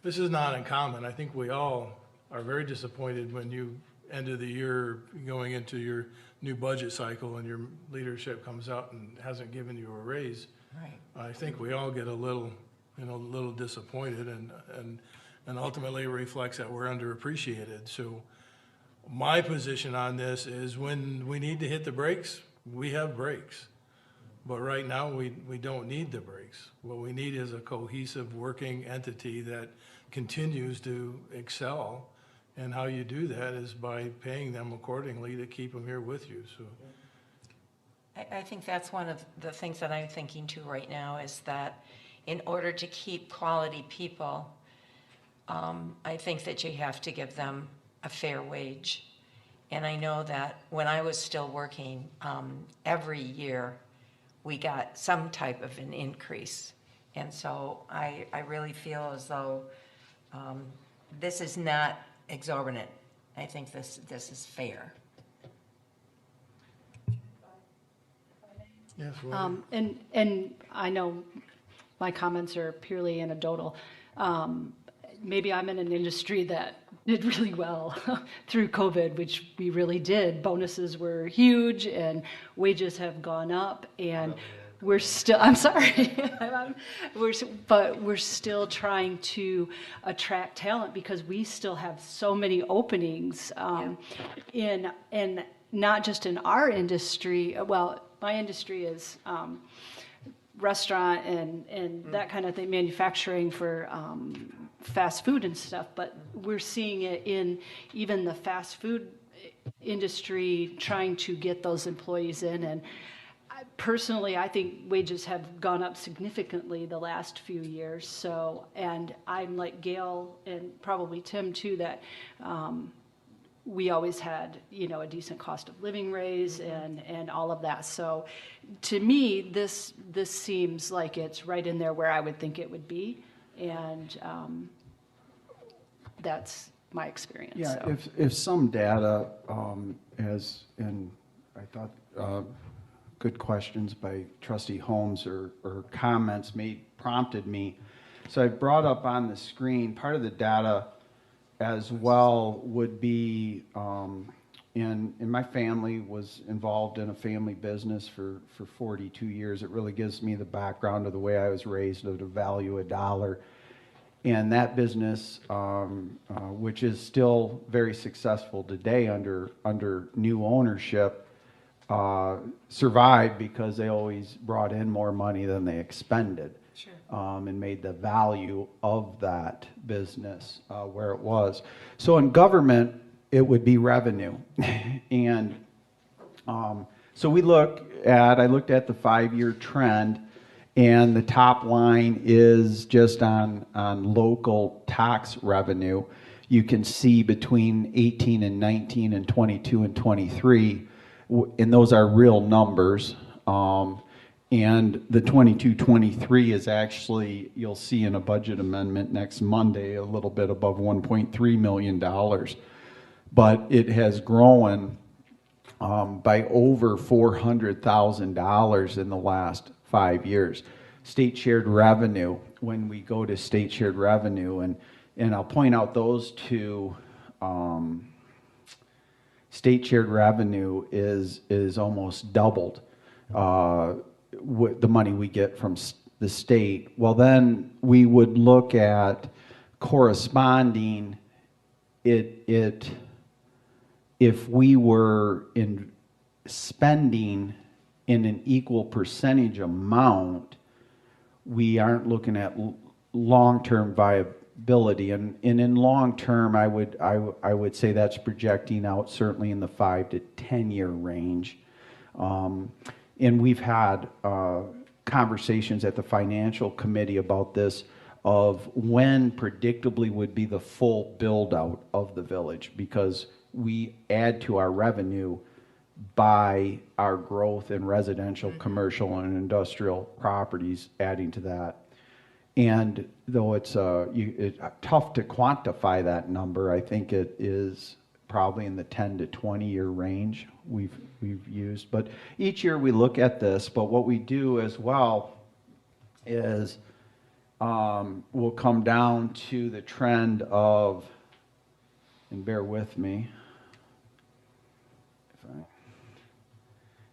this is not uncommon. I think we all are very disappointed when you end of the year, going into your new budget cycle, and your leadership comes out and hasn't given you a raise, Right. I think we all get a little, a little disappointed, and ultimately it reflects that we're underappreciated. So my position on this is when we need to hit the brakes, we have brakes. But right now, we don't need the brakes. What we need is a cohesive working entity that continues to excel. And how you do that is by paying them accordingly to keep them here with you, so. I think that's one of the things that I'm thinking too right now, is that in order to keep quality people, I think that you have to give them a fair wage. And I know that when I was still working, every year we got some type of an increase. And so I really feel as though this is not exorbitant. I think this is fair. Yes, well, And I know my comments are purely anecdotal. Maybe I'm in an industry that did really well through COVID, which we really did. Bonuses were huge and wages have gone up, and we're still, I'm sorry, but we're still trying to attract talent because we still have so many openings in not just in our industry. Well, my industry is restaurant and that kind of thing, manufacturing for fast food and stuff, but we're seeing it in even the fast food industry, trying to get those employees in. And personally, I think wages have gone up significantly the last few years. So, and I'm like Gail and probably Tim too, that we always had, a decent cost of living raise and all of that. So to me, this seems like it's right in there where I would think it would be. And that's my experience. Yeah, so. if some data, and I thought good questions by Trustee Holmes or comments prompted me. So I brought up on the screen, part of the data as well would be, and my family was involved in a family business for 42 years. It really gives me the background of the way I was raised, of the value a dollar. And that business, which is still very successful today under new ownership, survived because they always brought in more money than they expended. Sure. And made the value of that business where it was. So in government, it would be revenue. And so I looked at the 5-year trend, and the top line is just on local tax revenue. You can see between 18 and 19 and 22 and 23, and those are real numbers. And the 22-23 is actually, you'll see in a budget amendment next Monday, a little bit above $1.3 million. But it has grown by over $400,000 in the last 5 years. State shared revenue, when we go to state shared revenue, and I'll point out those two, state shared revenue is almost doubled. The money we get from the state. Well, then we would look at corresponding if we were in spending in an equal percentage amount, we aren't looking at long-term viability. And in long-term, I would say that's projecting out certainly in the 5 to 10 year range. And we've had conversations at the financial committee about this, of when predictably would be the full build out of the village, because we add to our revenue by our growth in residential, commercial, and industrial properties, adding to that. And though it's tough to quantify that number, I think it is probably in the 10 to 20 year range we've used. But each year we look at this, but what we do as well is we'll come down to the trend of, and bear with me,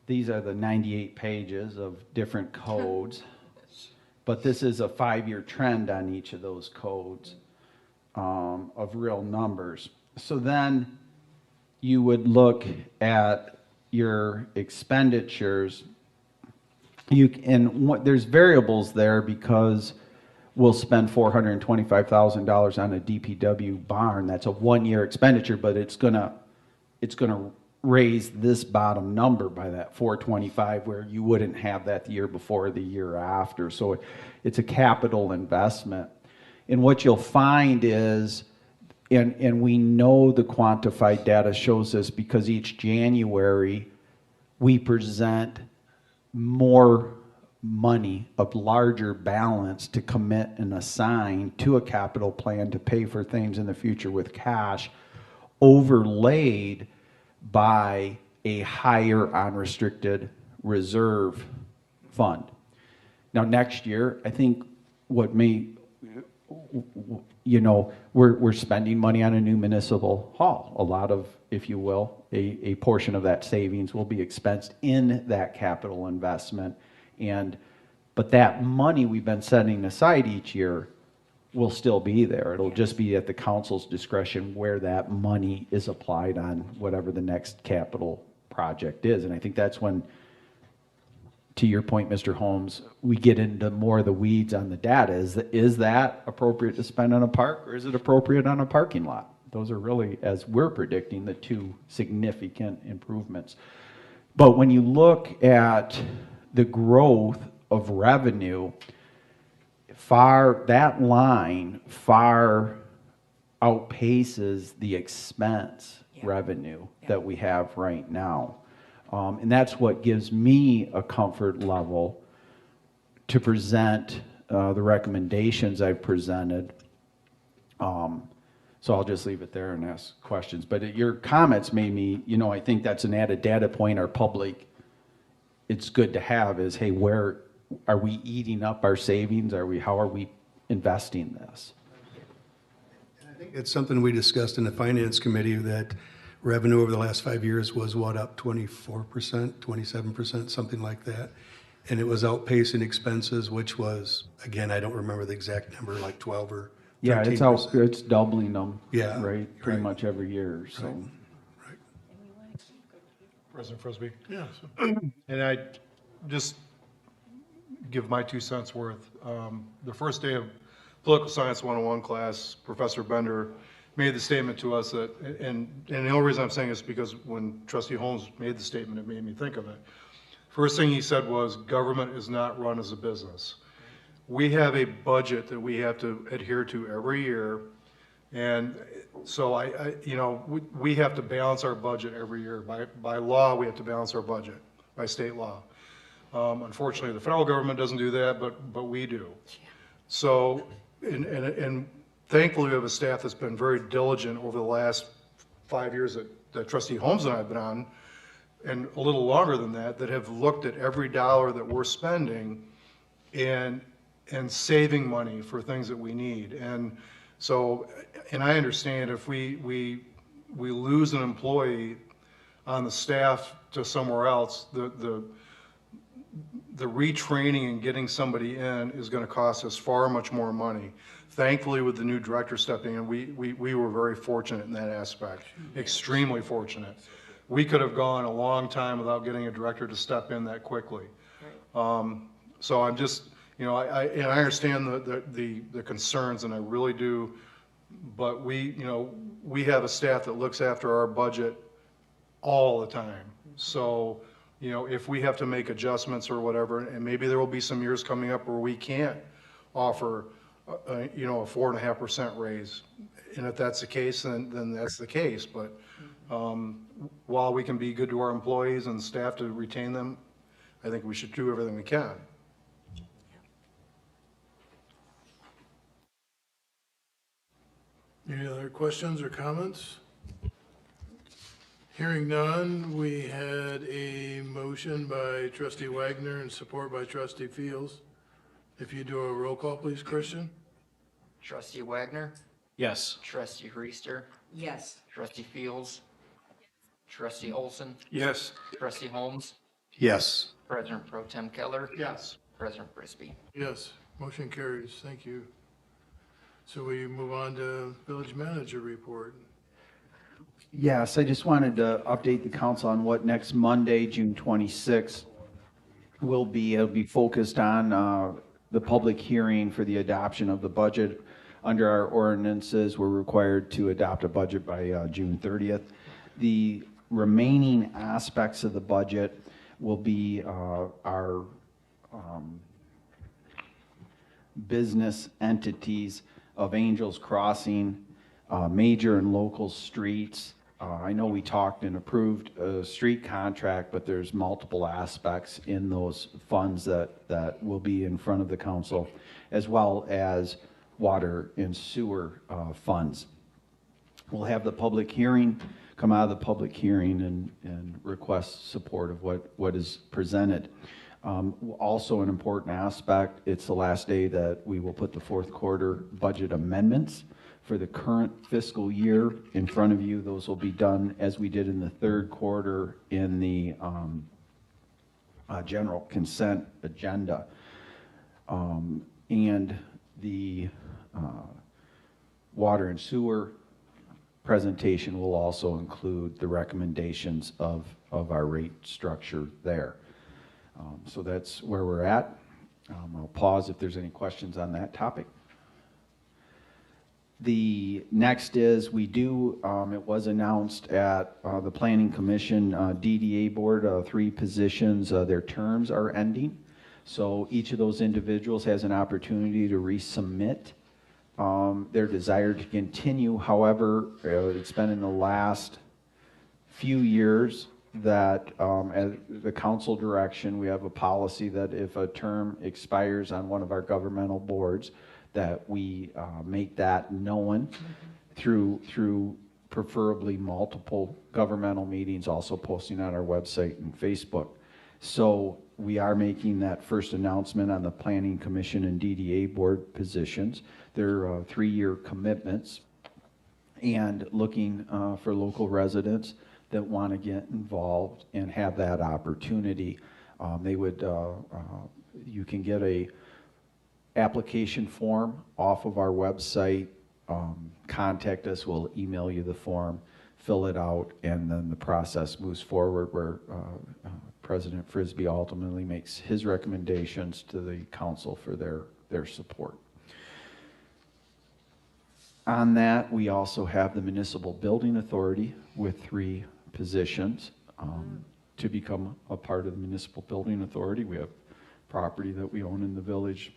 these are the 98 pages of different codes. But this is a 5-year trend on each of those codes of real numbers. So then you would look at your expenditures. There's variables there because we'll spend $425,000 on a DPW barn. That's a 1-year expenditure, but it's gonna raise this bottom number by that 425, where you wouldn't have that the year before or the year after. So it's a capital investment. And what you'll find is, and we know the quantified data shows this because each January we present more money, a larger balance to commit and assign to a capital plan to pay for things in the future with cash, overlaid by a higher unrestricted reserve fund. Now, next year, I think what may, we're spending money on a new municipal hall. A lot of, if you will, a portion of that savings will be expensed in that capital investment. But that money we've been setting aside each year will still be there. It'll just be at the council's discretion where that money is applied on whatever the next capital project is. And I think that's when, to your point, Mr. Holmes, we get into more of the weeds on the data. Is that appropriate to spend on a park, or is it appropriate on a parking lot? Those are really, as we're predicting, the two significant improvements. But when you look at the growth of revenue, that line far outpaces the expense revenue that we have right now. And that's what gives me a comfort level to present the recommendations I've presented. So I'll just leave it there and ask questions. But your comments made me, I think that's an added data point our public, it's good to have is, hey, where are we eating up our savings? How are we investing this? I think it's something we discussed in the finance committee, that revenue over the last 5 years was up 24%, 27%, something like that. And it was outpacing expenses, which was, again, I don't remember the exact number, like 12 or 13%. Yeah, it's doubling them. Yeah, right, pretty right. much every year. So. Right. President Frisbee. Yeah. And I just give my 2 cents worth. The first day of Political Science 101 class, Professor Bender made the statement to us that, and the only reason I'm saying this is because when Trustee Holmes made the statement, it made me think of it. First thing he said was, government is not run as a business. We have a budget that we have to adhere to every year. And so we have to balance our budget every year. By law, we have to balance our budget, by state law. Unfortunately, the federal government doesn't do that, but we do. So, and thankfully, we have a staff that's been very diligent over the last 5 years that Trustee Holmes and I have been on, and a little longer than that have looked at every dollar that we're spending and saving money for things that we need. And so, and I understand if we lose an employee on the staff to somewhere else, the retraining and getting somebody in is going to cost us far much more money. Thankfully, with the new director stepping in, we were very fortunate in that aspect, extremely fortunate. We could have gone a long time without getting a director to step in that quickly. So I'm just, I understand the concerns, and I really do, but we have a staff that looks after our budget all the time. So, if we have to make adjustments or whatever, and maybe there will be some years coming up where we can't offer, a 4.5% raise. And if that's the case, then that's the case. But while we can be good to our employees and staff to retain them, I think we should do everything we can. Any other questions or comments? Hearing none, we had a motion by Trustee Wagner and support by Trustee Fields. If you do a roll call, please, Christian. Trustee Wagner, Yes. Trustee Reister, Yes. Trustee Fields, Trustee Olson, Yes. Trustee Holmes, Yes. President Pro Tem Keller, Yes. President Frisbee. Yes, motion carries. Thank you. So we move on to village manager report. Yes, I just wanted to update the council on what next Monday, June 26th, will be. It'll be focused on the public hearing for the adoption of the budget. Under our ordinances, we're required to adopt a budget by June 30th. The remaining aspects of the budget will be our business entities of Angels Crossing, major and local streets. I know we talked and approved a street contract, but there's multiple aspects in those funds that will be in front of the council, as well as water and sewer funds. We'll have the public hearing, come out of the public hearing and request support of what is presented. Also an important aspect, it's the last day that we will put the fourth quarter budget amendments for the current fiscal year in front of you. Those will be done as we did in the third quarter in the general consent agenda. And the water and sewer presentation will also include the recommendations of our rate structure there. So that's where we're at. I'll pause if there's any questions on that topic. The next is we do, it was announced at the Planning Commission DDA board, 3 positions, their terms are ending. So each of those individuals has an opportunity to resubmit their desire to continue. However, it's been in the last few years that at the council direction, we have a policy that if a term expires on one of our governmental boards, that we make that known through preferably multiple governmental meetings, also posting on our website and Facebook. So we are making that first announcement on the Planning Commission and DDA board positions. They're 3-year commitments, and looking for local residents that want to get involved and have that opportunity. They would, you can get a application form off of our website. Contact us, we'll email you the form, fill it out, and then the process moves forward where President Frisbee ultimately makes his recommendations to the council for their support. On that, we also have the Municipal Building Authority with 3 positions to become a part of the Municipal Building Authority. We have property that we own in the village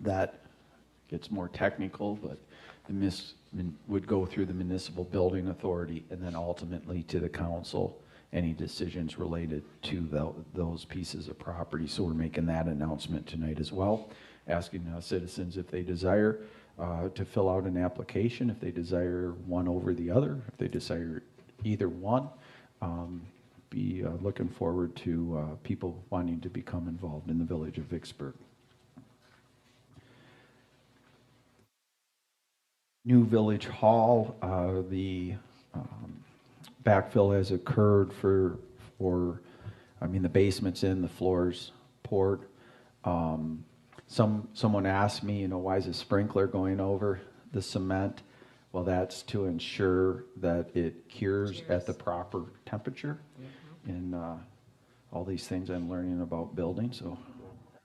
that gets more technical, but would go through the Municipal Building Authority and then ultimately to the council, any decisions related to those pieces of property. So we're making that announcement tonight as well, asking citizens if they desire to fill out an application, if they desire one over the other, if they desire either one. Be looking forward to people wanting to become involved in the village of Vicksburg. New Village Hall, the backfill has occurred for I mean, the basement's in, the floor's poured. Someone asked me, why is a sprinkler going over the cement? Well, that's to ensure that it cures at the proper temperature. And all these things I'm learning about building, so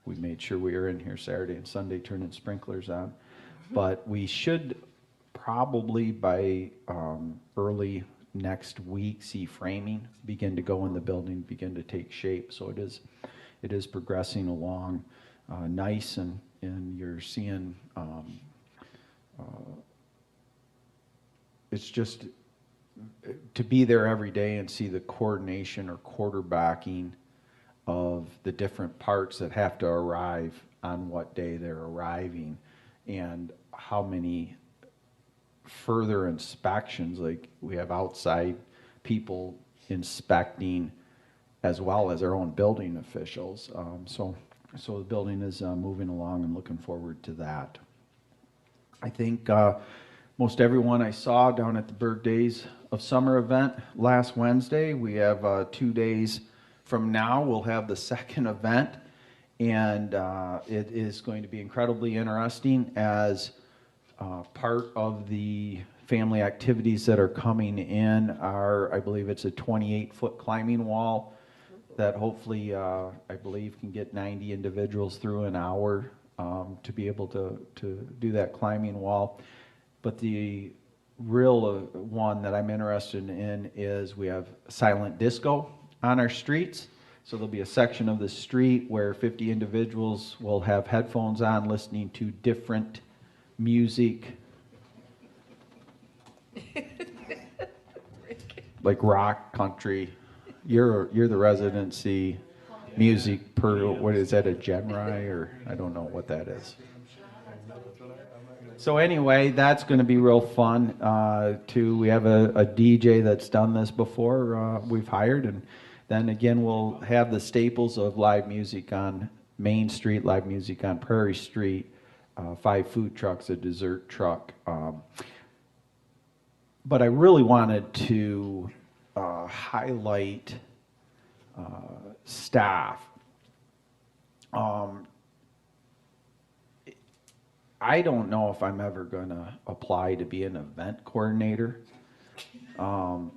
we made sure we were in here Saturday and Sunday turning sprinklers on. But we should probably by early next week see framing begin to go in the building, begin to take shape. So it is progressing along nice, and you're seeing it's just to be there every day and see the coordination or quarterbacking of the different parts that have to arrive on what day they're arriving, and how many further inspections, like we have outside people inspecting as well as our own building officials. So the building is moving along, and looking forward to that. I think most everyone I saw down at the Berg Days of Summer event last Wednesday. We have 2 days from now, we'll have the second event, and it is going to be incredibly interesting as part of the family activities that are coming in are, I believe it's a 28-foot climbing wall that hopefully, I believe, can get 90 individuals through an hour to be able to do that climbing wall. But the real one that I'm interested in is we have silent disco on our streets. So there'll be a section of the street where 50 individuals will have headphones on listening to different music, like rock, country. You're the residency music per, what is that, a genre, or I don't know what that is. So anyway, that's going to be real fun too. We have a DJ that's done this before, we've hired, and then again we'll have the staples of live music on Main Street, live music on Prairie Street, 5 food trucks, a dessert truck. But I really wanted to highlight staff. I don't know if I'm ever going to apply to be an event coordinator.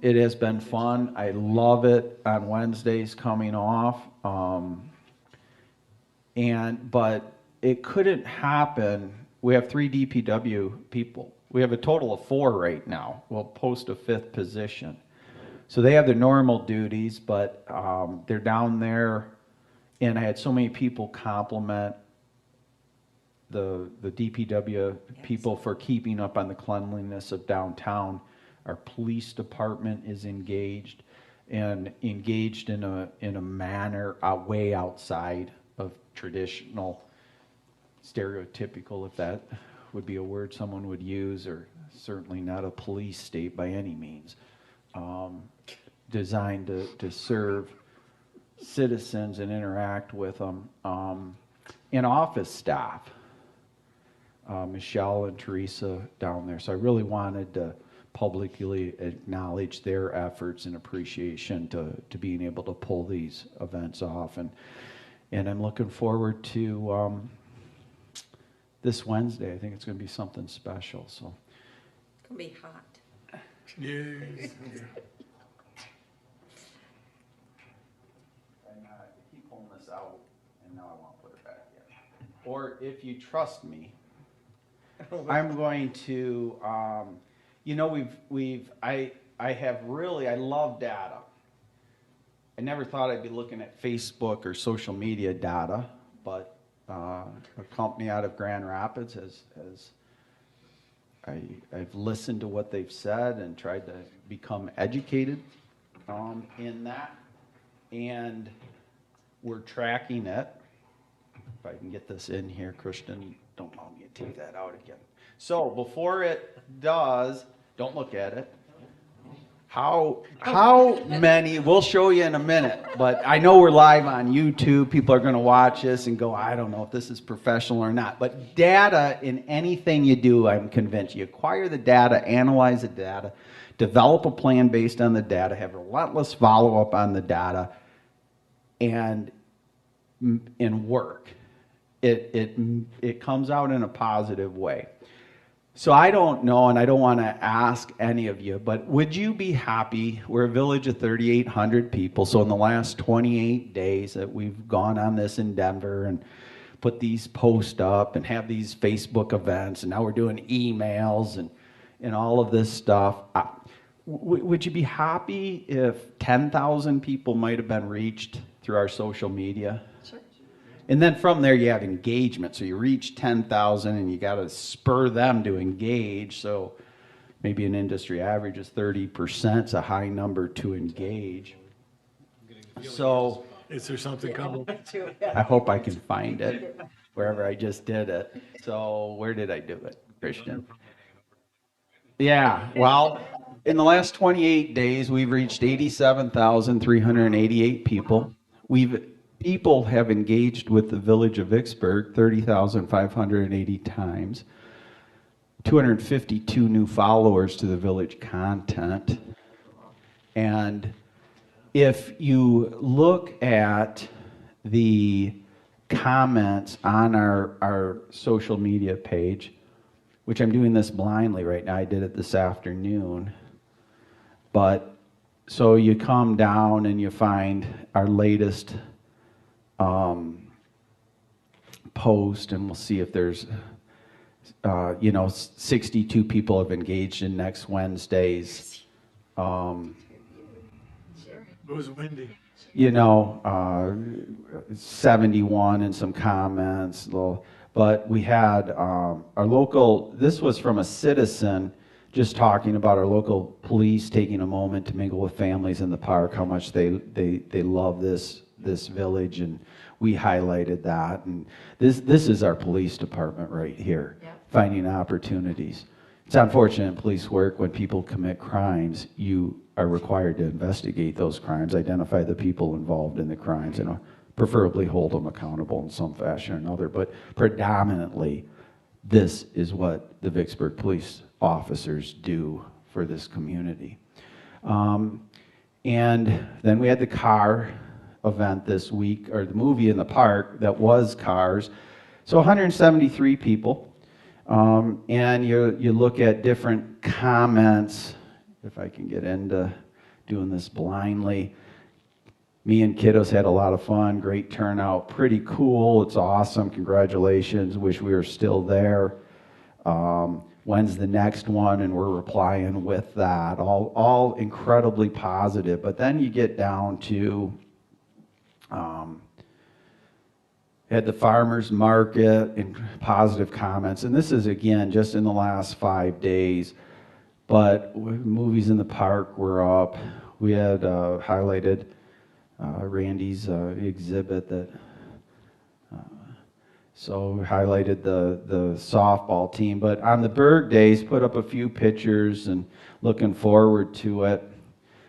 It has been fun. I love it on Wednesdays coming off. But it couldn't happen. We have 3 DPW people. We have a total of 4 right now. We'll post a 5th position. So they have their normal duties, but they're down there, and I had so many people compliment the DPW people for keeping up on the cleanliness of downtown. Our police department is engaged, and engaged in a manner way outside of traditional, stereotypical, if that would be a word someone would use, or certainly not a police state by any means. Designed to serve citizens and interact with them. And office staff, Michelle and Teresa down there. So I really wanted to publicly acknowledge their efforts and appreciation to being able to pull these events off. And I'm looking forward to this Wednesday. I think it's going to be something special. So It's going to be hot. Yes. I keep pulling this out, and now I want to put it back in. Or if you trust me, I'm going to, I love data. I never thought I'd be looking at Facebook or social media data, but a company out of Grand Rapids I've listened to what they've said and tried to become educated in that, and we're tracking it. If I can get this in here, Christian, don't allow me to take that out again. So before it does, don't look at it. How many, we'll show you in a minute, but I know we're live on YouTube. People are going to watch this and go, I don't know if this is professional or not. But data, in anything you do, I'm convinced, you acquire the data, analyze the data, develop a plan based on the data, have relentless follow-up on the data, and work. It comes out in a positive way. So I don't know, and I don't want to ask any of you, but would you be happy? We're a village of 3,800 people, so in the last 28 days that we've gone on this in Denver and put these posts up and have these Facebook events, and now we're doing emails and all of this stuff. Would you be happy if 10,000 people might have been reached through our social media? Sure. And then from there you have engagement. So you reach 10,000 and you got to spur them to engage. So maybe an industry average is 30%. It's a high number to engage. So Is there something coming? I hope I can find it wherever I just did it. So where did I do it, Christian? Yeah, well, in the last 28 days, we've reached 87,388 people. People have engaged with the village of Vicksburg 30,580 times. 252 new followers to the village content. And if you look at the comments on our social media page, which I'm doing this blindly right now, I did it this afternoon, but so you come down and you find our latest post, and we'll see if there's 62 people have engaged in next Wednesday's It was windy. 71 and some comments, but we had our local, this was from a citizen just talking about our local police taking a moment to mingle with families in the park, how much they love this village, and we highlighted that. And this is our police department right here, finding opportunities. It's unfortunate in police work when people commit crimes, you are required to investigate those crimes, identify the people involved in the crimes, and preferably hold them accountable in some fashion or another. But predominantly, this is what the Vicksburg police officers do for this community. And then we had the car event this week, or the movie in the park that was Cars. So 173 people. And you look at different comments, if I can get into doing this blindly. Me and kiddos had a lot of fun, great turnout, pretty cool, it's awesome, congratulations, wish we were still there. When's the next one? And we're replying with that, all incredibly positive. But then you get down to, at the farmer's market, and positive comments, and this is again just in the last 5 days, but movies in the park were up. We had highlighted Randy's exhibit that, so we highlighted the softball team, but on the Berg Days, put up a few pictures and looking forward to it.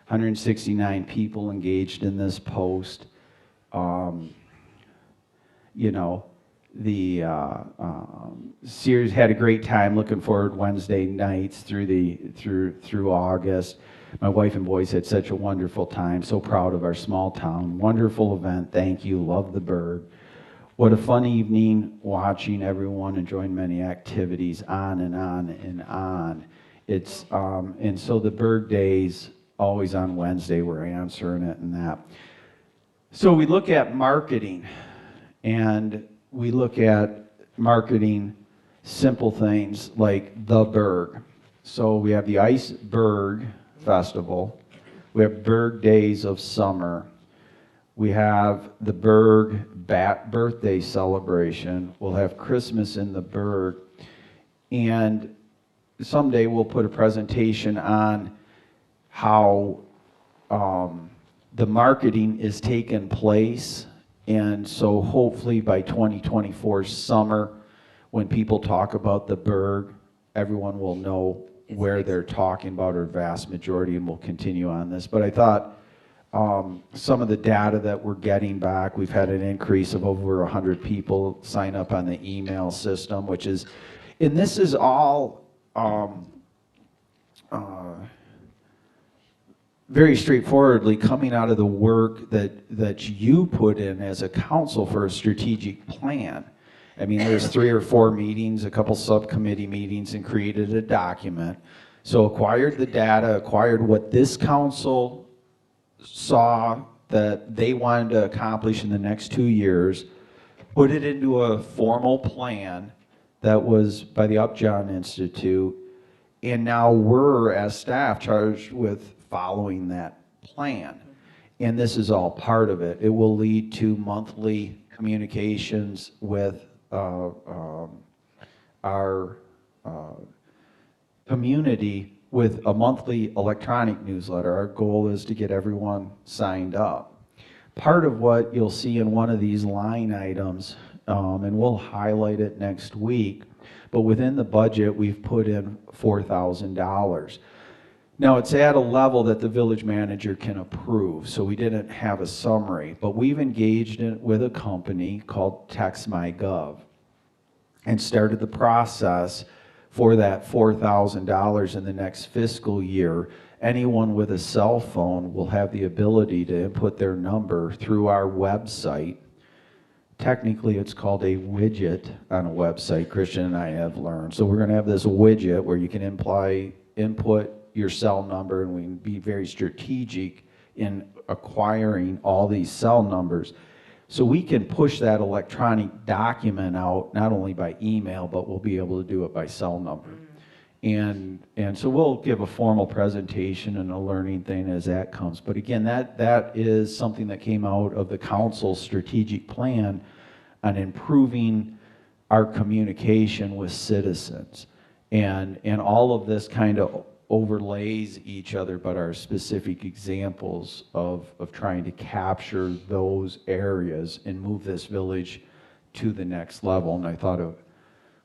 169 people engaged in this post. The series had a great time, looking forward Wednesday nights through August. My wife and boys had such a wonderful time, so proud of our small town. Wonderful event, thank you, love the Berg. What a fun evening, watching everyone enjoying many activities, on and on and on. It's and so the Berg Days, always on Wednesday, we're answering it and that. So we look at marketing, and we look at marketing simple things like the Berg. So we have the Iceberg Festival, we have Berg Days of Summer, we have the Berg Bat Birthday Celebration, we'll have Christmas in the Berg, and someday we'll put a presentation on how the marketing is taking place. And so hopefully by 2024 summer, when people talk about the Berg, everyone will know where they're talking about, or vast majority, and we'll continue on this. But I thought some of the data that we're getting back, we've had an increase of over 100 people sign up on the email system, which is, and this is all very straightforwardly coming out of the work that you put in as a council for a strategic plan. I mean, there's 3 or 4 meetings, a couple subcommittee meetings, and created a document. So acquired the data, acquired what this council saw that they wanted to accomplish in the next 2 years, put it into a formal plan that was by the Upjohn Institute, and now we're, as staff, charged with following that plan. And this is all part of it. It will lead to monthly communications with our community, with a monthly electronic newsletter. Our goal is to get everyone signed up. Part of what you'll see in one of these line items, and we'll highlight it next week, but within the budget, we've put in $4,000. Now, it's at a level that the village manager can approve, so we didn't have a summary, but we've engaged with a company called TextMyGov and started the process for that $4,000 in the next fiscal year, anyone with a cell phone will have the ability to input their number through our website. Technically, it's called a widget on a website, Christian and I have learned. So we're going to have this widget where you can input your cell number, and we can be very strategic in acquiring all these cell numbers. So we can push that electronic document out, not only by email, but we'll be able to do it by cell number. And so we'll give a formal presentation and a learning thing as that comes. But again, that is something that came out of the council's strategic plan on improving our communication with citizens. And all of this kind of overlays each other, but are specific examples of trying to capture those areas and move this village to the next level. And I thought it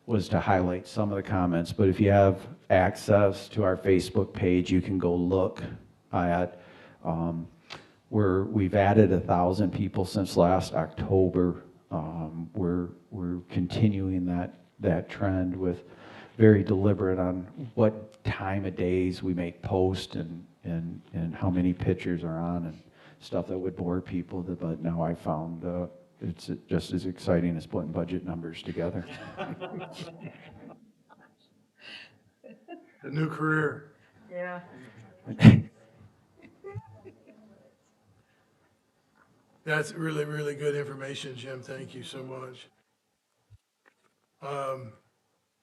was to highlight some of the comments, but if you have access to our Facebook page, you can go look at, we've added 1,000 people since last October. We're continuing that trend with very deliberate on what time of days we make posts and how many pictures are on and stuff that would bore people. But now I found it's just as exciting as putting budget numbers together. A new career. Yeah. That's really, really good information, Jim. Thank you so much.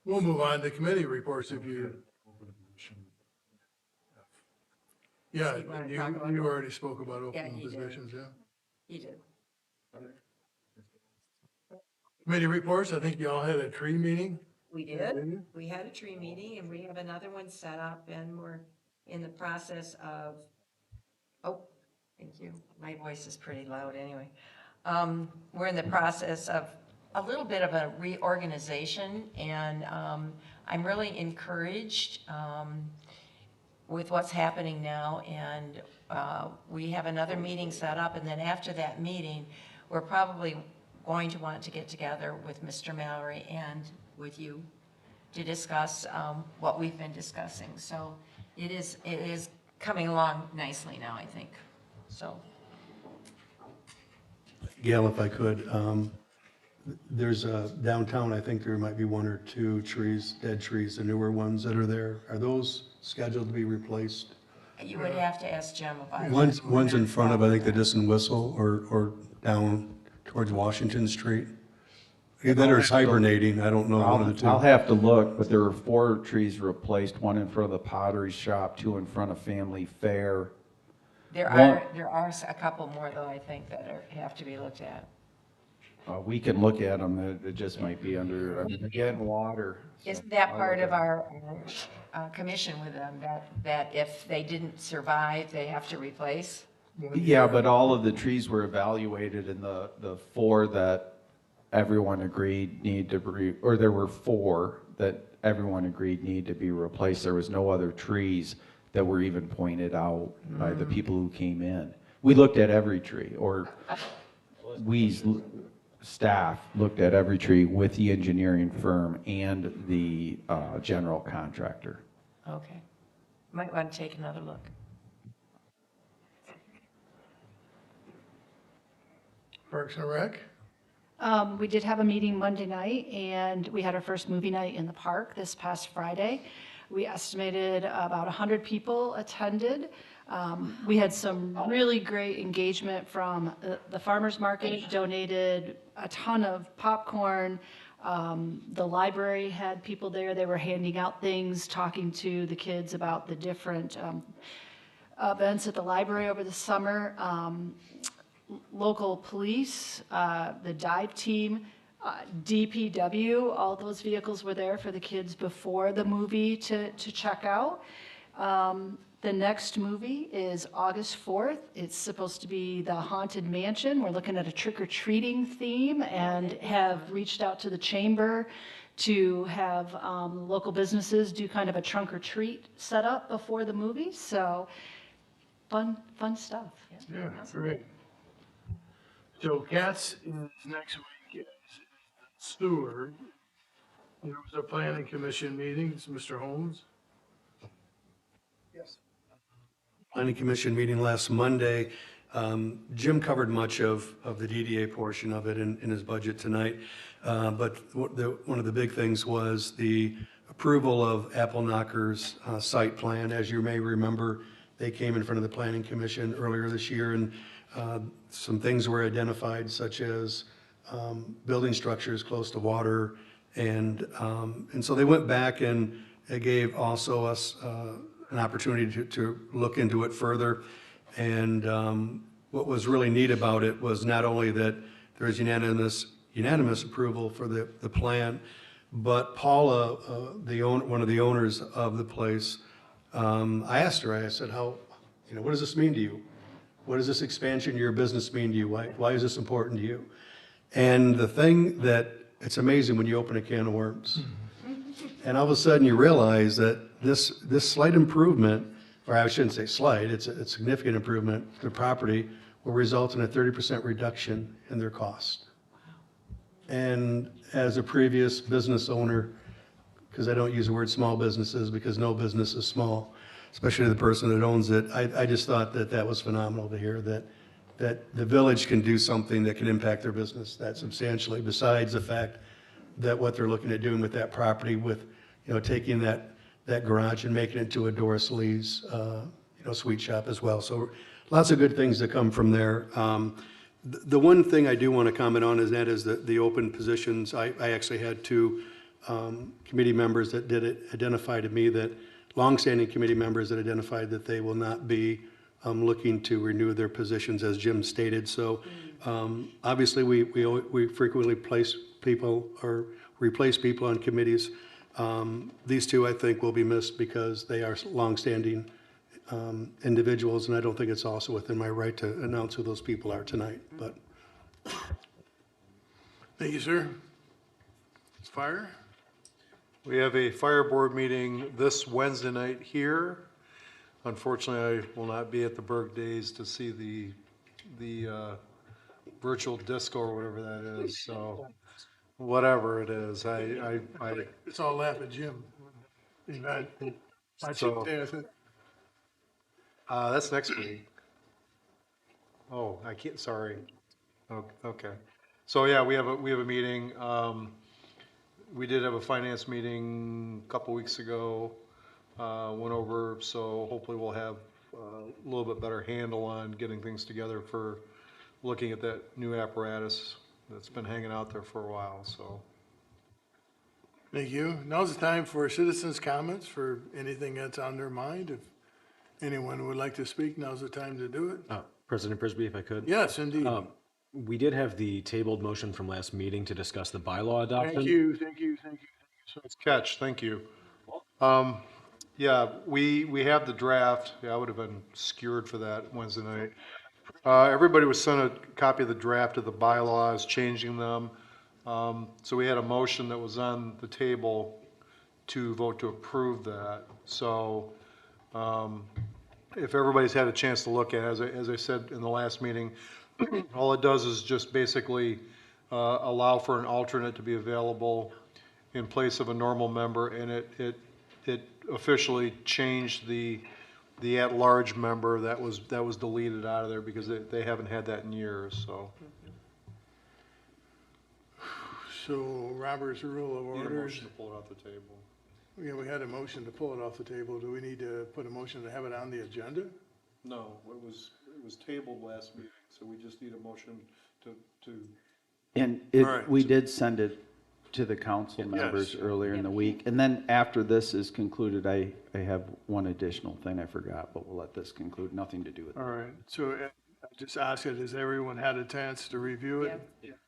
We'll move on to committee reports if you. Yeah, You wanna talk about you it? already spoke about Yeah, open he did. positions, yeah. You did. Committee reports, I think you all had a tree meeting. We did. We had a tree meeting and we have another one set up and we're in the process of, oh, thank you. My voice is pretty loud anyway. We're in the process of a little bit of a reorganization and I'm really encouraged with what's happening now. And we have another meeting set up, and then after that meeting, we're probably going to want to get together with Mr. Mallory and with you to discuss what we've been discussing. So it is coming along nicely now, I think. So. Gail, if I could, there's a downtown, I think there might be one or two trees, dead trees, the newer ones that are there. Are those scheduled to be replaced? You would have to ask Jim about that. One's in front of, I think, the Distant Whistle or down towards Washington Street. Either it's hibernating, I don't know, one of the two. I'll have to look, but there were 4 trees replaced, 1 in front of the pottery shop, 2 in front of Family Fair. There are a couple more though, I think, that have to be looked at. We can look at them, it just might be under, again, water. So Isn't that I'll part look of at it. our commission with them, that if they didn't survive, they have to replace? Yeah, but all of the trees were evaluated, and the 4 that everyone agreed need to be, or there were 4 that everyone agreed need to be replaced. There was no other trees that were even pointed out by the people who came in. We looked at every tree, or staff looked at every tree with the engineering firm and the general contractor. Okay. Might want to take another look. Parks and Rec? We did have a meeting Monday night, and we had our first movie night in the park this past Friday. We estimated about 100 people attended. We had some really great engagement from the farmers market, donated a ton of popcorn. The library had people there. They were handing out things, talking to the kids about the different events at the library over the summer. Local police, the dive team, DPW, all those vehicles were there for the kids before the movie to check out. The next movie is August 4th. It's supposed to be the Haunted Mansion. We're looking at a trick-or-treating theme and have reached out to the chamber to have local businesses do kind of a trunk or treat setup before the movie. So fun stuff. Yeah, great. So Cats is next week, is Stewart. There was a planning commission meeting. It's Mr. Holmes. Planning Commission meeting last Monday. Jim covered much of the DDA portion of it in his budget tonight. But one of the big things was the approval of Apple Knocker's site plan. As you may remember, they came in front of the Planning Commission earlier this year, and some things were identified, such as building structures close to water. And so they went back and it gave also us an opportunity to look into it further. And what was really neat about it was not only that there is unanimous approval for the plan, but Paula, one of the owners of the place, I asked her, I said, what does this mean to you? What does this expansion of your business mean to you? Why is this important to you? And the thing that, it's amazing when you open a can of worms. And all of a sudden you realize that this slight improvement, or I shouldn't say slight, it's a significant improvement to the property, will result in a 30% reduction in their cost. And as a previous business owner, because I don't use the word small businesses because no business is small, especially the person that owns it, I just thought that was phenomenal to hear that the village can do something that can impact their business that substantially, besides the fact that what they're looking at doing with that property with, taking that garage and making it into a Doris Lee's, sweet shop as well. So lots of good things that come from there. The one thing I do want to comment on is the open positions. I actually had two committee members that identify to me that longstanding committee members that identified that they will not be looking to renew their positions, as Jim stated. So obviously we frequently place people or replace people on committees. These two, I think, will be missed because they are longstanding individuals, and I don't think it's also within my right to announce who those people are tonight. But Thank you, sir. Fire? We have a fire board meeting this Wednesday night here. Unfortunately, I will not be at the Berg Days to see the virtual disco or whatever that is, so whatever it is, It's all laugh at Jim. So- that's next week. Oh, I can't, sorry. Okay. So, yeah, we have a meeting. We did have a finance meeting a couple weeks ago. Went over, so hopefully we'll have a little bit better handle on getting things together for looking at that new apparatus that's been hanging out there for a while, so. Thank you. Now's the time for citizens' comments for anything that's on their mind. If anyone would like to speak, now's the time to do it. President Prisby, if I could. Yes, indeed. We did have the tabled motion from last meeting to discuss the bylaw adoption. Thank you. So Catch, thank you. Yeah, we have the draft. Yeah, I would have been skewered for that Wednesday night. Everybody was sent a copy of the draft of the bylaws, changing them. So we had a motion that was on the table to vote to approve that. So if everybody's had a chance to look at it, as I said in the last meeting, all it does is just basically allow for an alternate to be available in place of a normal member, and it officially changed the at-large member that was deleted out of there because they haven't had that in years, so. So Robert's Rule of Need a Orders. motion to pull it off the table. Yeah, we had a motion to pull it off the table. Do we need to put a motion to have it on the agenda? No, it was tabled last meeting, so we just need a motion to. And All right. we did send it to the council members earlier in the week. And then after this is concluded, I have one additional thing I forgot, but we'll let this conclude. Nothing to do with it. All right, so I just ask it, has everyone had a chance to review it?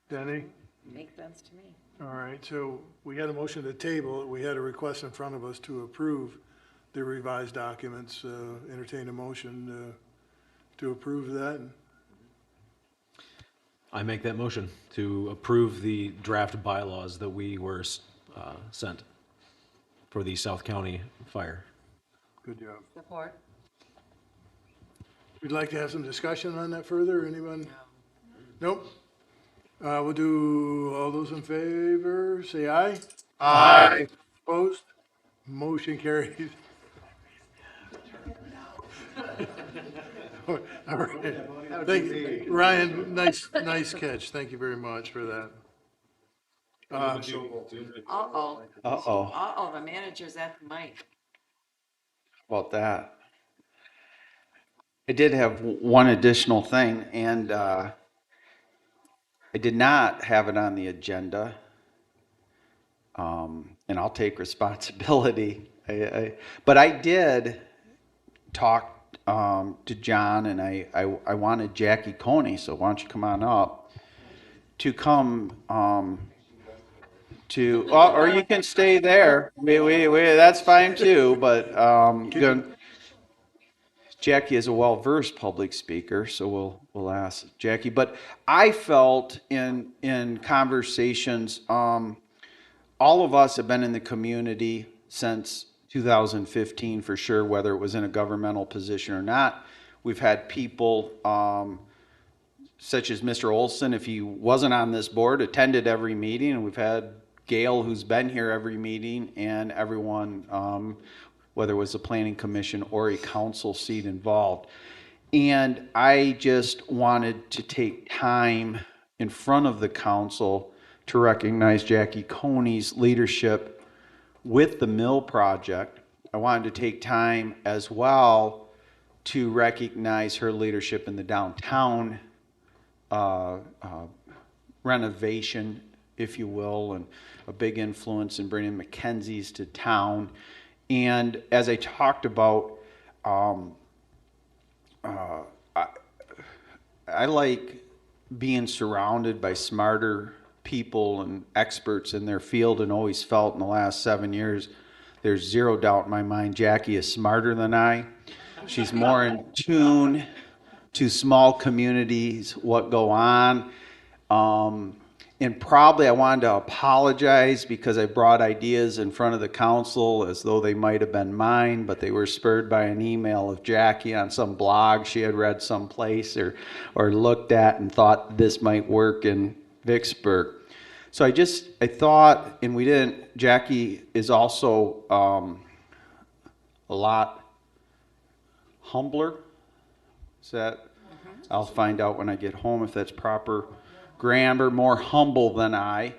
Denny? Makes sense to me. All right, so we had a motion to table. We had a request in front of us to approve the revised documents. Entertain a motion to approve that. I make that motion to approve the draft bylaws that we were sent for the South County Fire. Good job. Support? We'd like to have some discussion on that further. Anyone? Nope. We'll do, all those in favor, say aye. Aye. Opposed? Motion carries. All right. Thank you. Ryan, nice catch. Thank you very much for that. Uh-oh, Uh-oh, uh-oh, the manager's at the mic. about that. I did have one additional thing, and I did not have it on the agenda, and I'll take responsibility. But I did talk to John, and I wanted Jackie Coney, so why don't you come on up, to come or you can stay there. That's fine too, but Jackie is a well-versed public speaker, so we'll ask Jackie. But I felt in conversations, all of us have been in the community since 2015 for sure, whether it was in a governmental position or not. We've had people such as Mr. Olson, if he wasn't on this board, attended every meeting, and we've had Gail, who's been here every meeting, and everyone, whether it was a planning commission or a council seat involved. And I just wanted to take time in front of the council to recognize Jackie Coney's leadership with the mill project. I wanted to take time as well to recognize her leadership in the downtown renovation, if you will, and a big influence in bringing Mackenzie's to town. And as I talked about, I like being surrounded by smarter people and experts in their field, and always felt in the last 7 years, there's zero doubt in my mind Jackie is smarter than I. She's more in tune to small communities, what go on. And probably I wanted to apologize because I brought ideas in front of the council as though they might have been mine, but they were spurred by an email of Jackie on some blog she had read someplace or looked at and thought this might work in Vicksburg. So I thought, and we didn't, Jackie is also a lot humbler. Is that, I'll find out when I get home if that's proper grammar, more humble than I.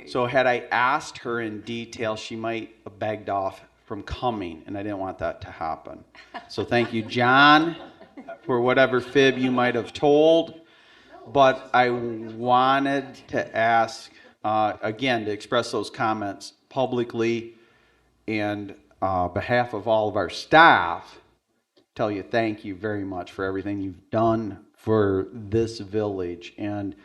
So had I asked her in detail, she might have begged off from coming, and I didn't want that to happen. So thank you, John, for whatever fib you might have told. But I wanted to ask, again, to express those comments publicly and behalf of all of our staff, tell you thank you very much for everything you've done for this village. And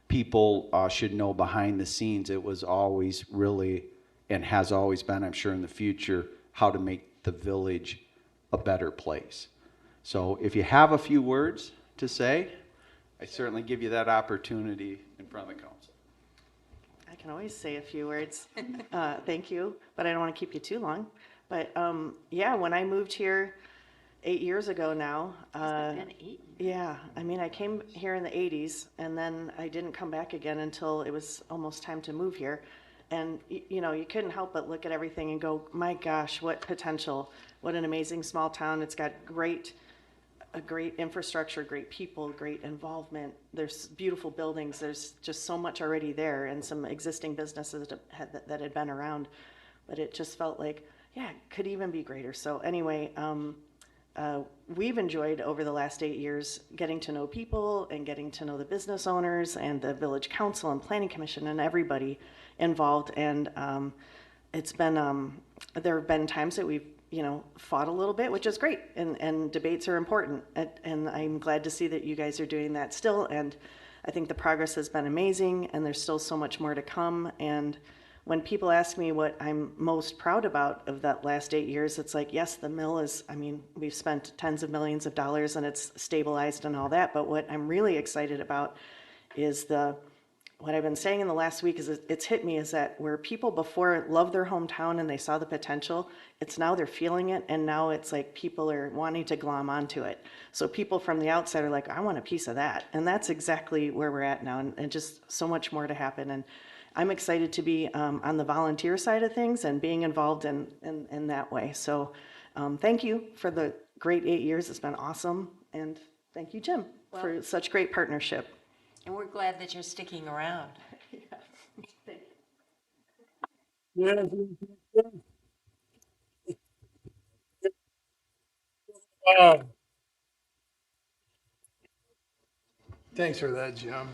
people should know behind the scenes, it was always really, and has always been, I'm sure in the future, how to make the village a better place. So if you have a few words to say, I certainly give you that opportunity in front of the council. I can always say a few words. Thank you, but I don't want to keep you too long. But yeah, when I moved here 8 years ago now. Yeah, I mean, I came here in the 80s, and then I didn't come back again until it was almost time to move here. And, you know, you couldn't help but look at everything and go, my gosh, what potential, what an amazing small town. It's got a great infrastructure, great people, great involvement. There's beautiful buildings. There's just so much already there, and some existing businesses that had been around. But it just felt like, yeah, it could even be greater. So anyway, we've enjoyed over the last 8 years getting to know people and getting to know the business owners and the village council and planning commission and everybody involved. And it's been, there have been times that we've, you know, fought a little bit, which is great. And debates are important. And I'm glad to see that you guys are doing that still. And I think the progress has been amazing, and there's still so much more to come. And when people ask me what I'm most proud about of that last 8 years, it's like, yes, the mill is, I mean, we've spent tens of millions of dollars and it's stabilized and all that. But what I'm really excited about is what I've been saying in the last week is it's hit me is that where people before loved their hometown and they saw the potential, it's now they're feeling it. And now it's like people are wanting to glom onto it. So people from the outside are like, I want a piece of that. And that's exactly where we're at now. And just so much more to happen. And I'm excited to be on the volunteer side of things and being involved in that way. So thank you for the great 8 years. It's been awesome. And thank you, Jim, for such great partnership. And we're glad that you're sticking around. Yeah. Thanks for that, Jim.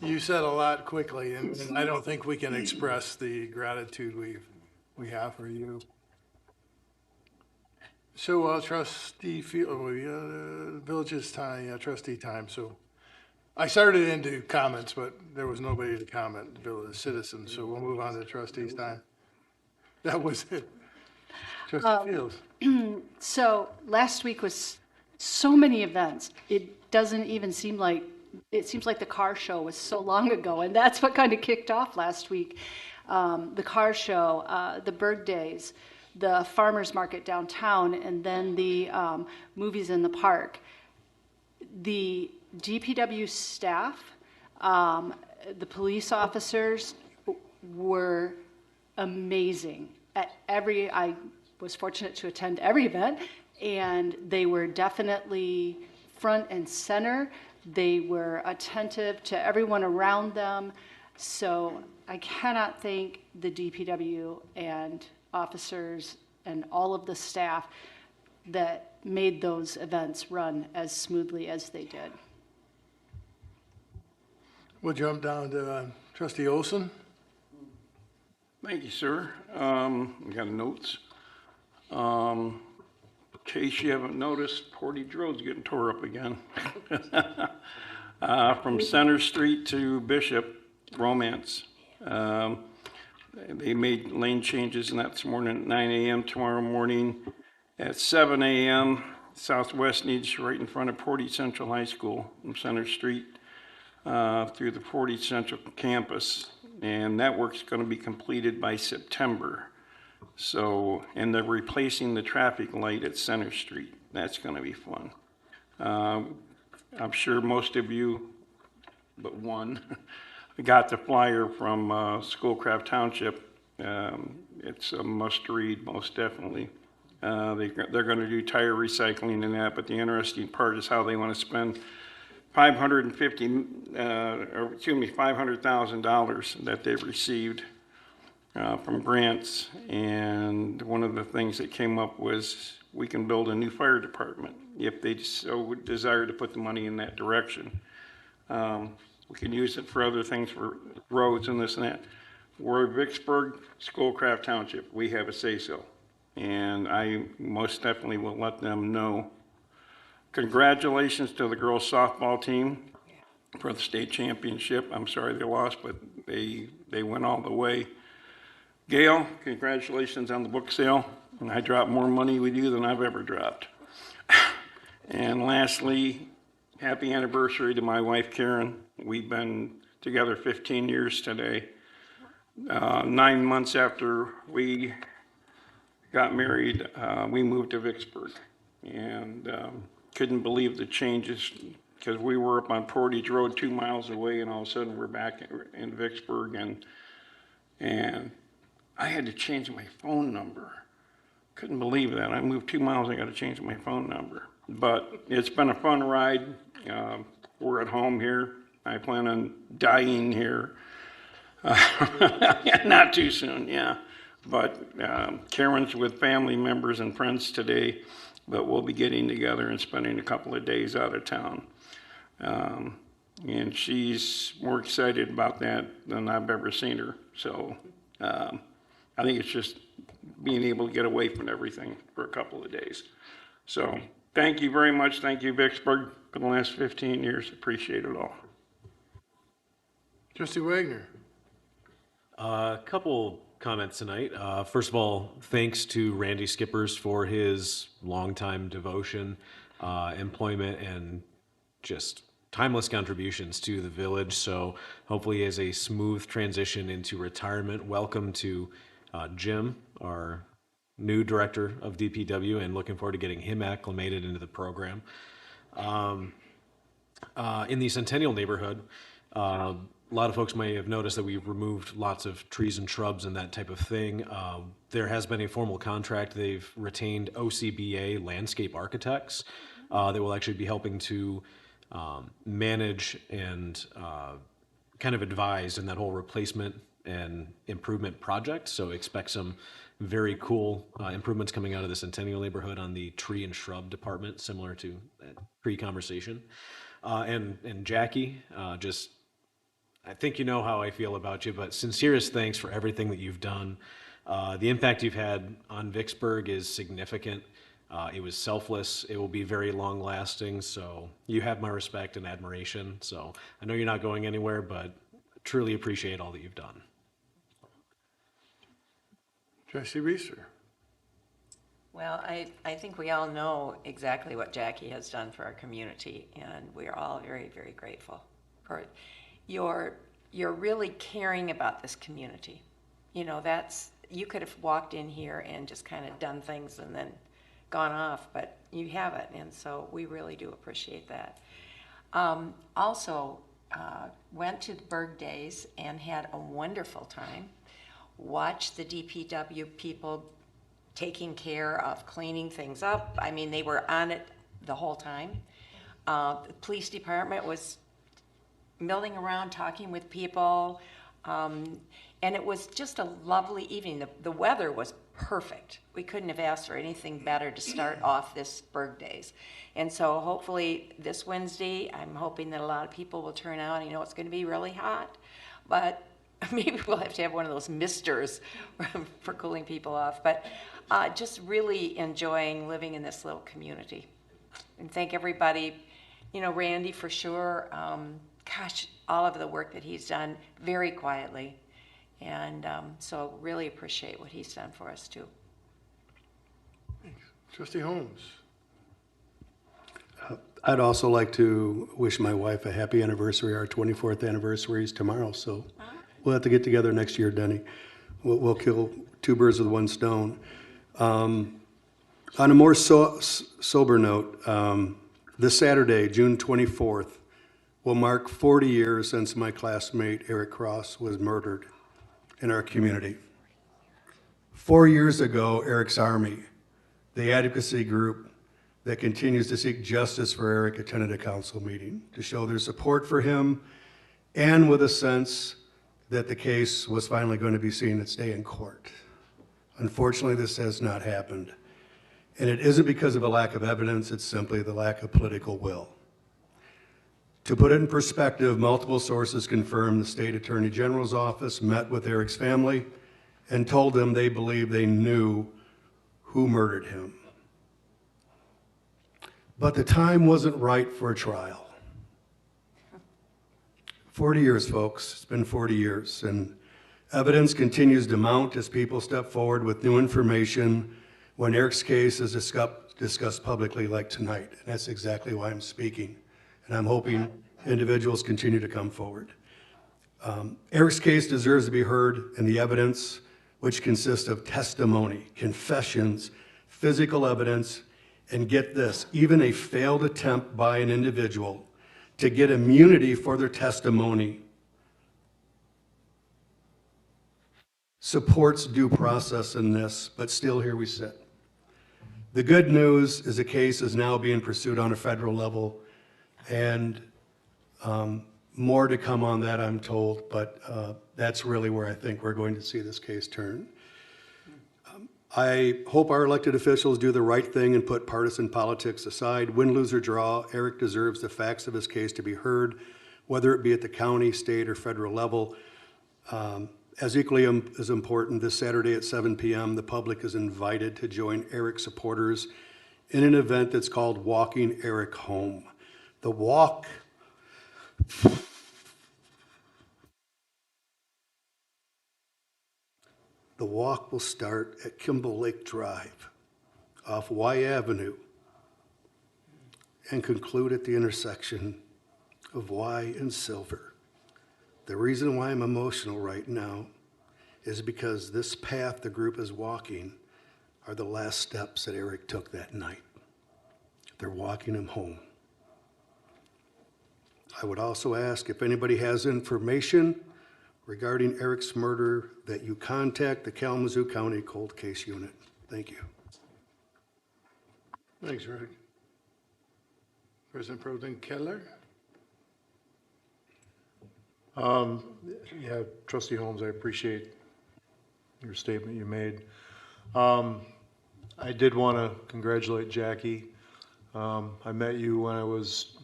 You said a lot quickly, and I don't think we can express the gratitude we have for you. So, trustee village's time, yeah, trustee time. So, I started into comments, but there was nobody to comment, village citizens. So we'll move on to trustees' time. That was it. Trustee Fields. So last week was so many events. It doesn't even seem like, it seems like the car show was so long ago, and that's what kind of kicked off last week. The car show, the Berg Days, the farmers market downtown, and then the movies in the park. The DPW staff, the police officers were amazing at I was fortunate to attend every event, and they were definitely front and center. They were attentive to everyone around them. So I cannot thank the DPW and officers and all of the staff that made those events run as smoothly as they did. We'll jump down to trustee Olson. Thank you, sir. We got notes. In case you haven't noticed, Portage Road's getting tore up again. From Center Street to Bishop, Romance. They made lane changes and that this morning at 9 a.m. Tomorrow morning at 7 a.m. Southwest needs right in front of Portage Central High School from Center Street through the Portage Central campus. And that work's going to be completed by September. So, and they're replacing the traffic light at Center Street. That's going to be fun. I'm sure most of you, but one, got the flyer from Schoolcraft Township. It's a must read, most definitely. They're going to do tire recycling and that, but the interesting part is how they want to spend $500,000 that they've received from grants. And one of the things that came up was we can build a new fire department if they so desire to put the money in that direction. We can use it for other things, for roads and this and that. We're Vicksburg, Schoolcraft Township. We have a say-so. And I most definitely will let them know. Congratulations to the girls softball team for the state championship. I'm sorry they lost, but they went all the way. Gail, congratulations on the book sale. And I dropped more money with you than I've ever dropped. And lastly, happy anniversary to my wife, Karen. We've been together 15 years today. 9 months after we got married, we moved to Vicksburg. And couldn't believe the changes, because we were up on Portage Road 2 miles away, and all of a sudden we're back in Vicksburg, and I had to change my phone number. Couldn't believe that. I moved 2 miles, I got to change my phone number. But it's been a fun ride. We're at home here. I plan on dying here. Not too soon, yeah. But Karen's with family members and friends today, but we'll be getting together and spending a couple of days out of town. And she's more excited about that than I've ever seen her. So I think it's just being able to get away from everything for a couple of days. So thank you very much. Thank you, Vicksburg, for the last 15 years. Appreciate it all. Trustee Wagner. A couple comments tonight. First of all, thanks to Randy Skippers for his longtime devotion, employment, and just timeless contributions to the village. So hopefully as a smooth transition into retirement. Welcome to Jim, our new director of DPW, and looking forward to getting him acclimated into the program. In the Centennial neighborhood, A lot of folks may have noticed that we've removed lots of trees and shrubs and that type of thing. There has been a formal contract. They've retained OCBA landscape architects that will actually be helping to manage and kind of advise in that whole replacement and improvement project. So expect some very cool improvements coming out of the Centennial neighborhood on the tree and shrub department, similar to that pre-conversation. And Jackie, just I think you know how I feel about you, but sincerest thanks for everything that you've done. The impact you've had on Vicksburg is significant. It was selfless. It will be very long lasting. So you have my respect and admiration. So I know you're not going anywhere, but truly appreciate all that you've done. Trustee Reeser. Well, I think we all know exactly what Jackie has done for our community, and we are all very, very grateful for you're really caring about this community. You know, you could have walked in here and just kind of done things and then gone off, but you haven't, and so we really do appreciate that. Also, went to the Berg Days and had a wonderful time. Watched the DPW people taking care of cleaning things up. I mean, they were on it the whole time. The police department was milling around, talking with people, and it was just a lovely evening. The weather was perfect. We couldn't have asked for anything better to start off this Berg Days. And so hopefully this Wednesday, I'm hoping that a lot of people will turn out. I know it's going to be really hot, but maybe we'll have to have one of those misters for cooling people off. But just really enjoying living in this little community. And thank everybody, you know, Randy for sure. Gosh, all of the work that he's done very quietly. And so really appreciate what he's done for us too. Thanks. Trustee Holmes. I'd also like to wish my wife a happy anniversary. Our 24th anniversary is tomorrow, so we'll have to get together next year, Denny. We'll kill two birds with one stone. On a more sober note, this Saturday, June 24th, will mark 40 years since my classmate Eric Cross was murdered in our community. 4 years ago, Eric's Army, the advocacy group that continues to seek justice for Eric, attended a council meeting to show their support for him and with a sense that the case was finally going to be seen its day in court. Unfortunately, this has not happened. And it isn't because of a lack of evidence, it's simply the lack of political will. To put it in perspective, multiple sources confirmed the state attorney general's office met with Eric's family and told them they believed they knew who murdered him. But the time wasn't right for a trial. 40 years, folks. It's been 40 years. And evidence continues to mount as people step forward with new information when Eric's case is discussed publicly like tonight. And that's exactly why I'm speaking. And I'm hoping individuals continue to come forward. Eric's case deserves to be heard, and the evidence, which consists of testimony, confessions, physical evidence, and get this, even a failed attempt by an individual to get immunity for their testimony, supports due process in this, but still here we sit. The good news is the case is now being pursued on a federal level, and more to come on that, I'm told, but that's really where I think we're going to see this case turn. I hope our elected officials do the right thing and put partisan politics aside. Win, lose, or draw, Eric deserves the facts of his case to be heard, whether it be at the county, state, or federal level. As equally as important, this Saturday at 7 p.m., the public is invited to join Eric supporters in an event that's called Walking Eric Home. The walk will start at Kimball Lake Drive off Y Avenue and conclude at the intersection of Y and Silver. The reason why I'm emotional right now is because this path the group is walking are the last steps that Eric took that night. They're walking him home. I would also ask if anybody has information regarding Eric's murder, that you contact the Kalamazoo County Cold Case Unit. Thank you. Thanks, Rick. President Pro Tem Keller? Yeah, trustee Holmes, I appreciate your statement you made. I did want to congratulate Jackie. I met you when I was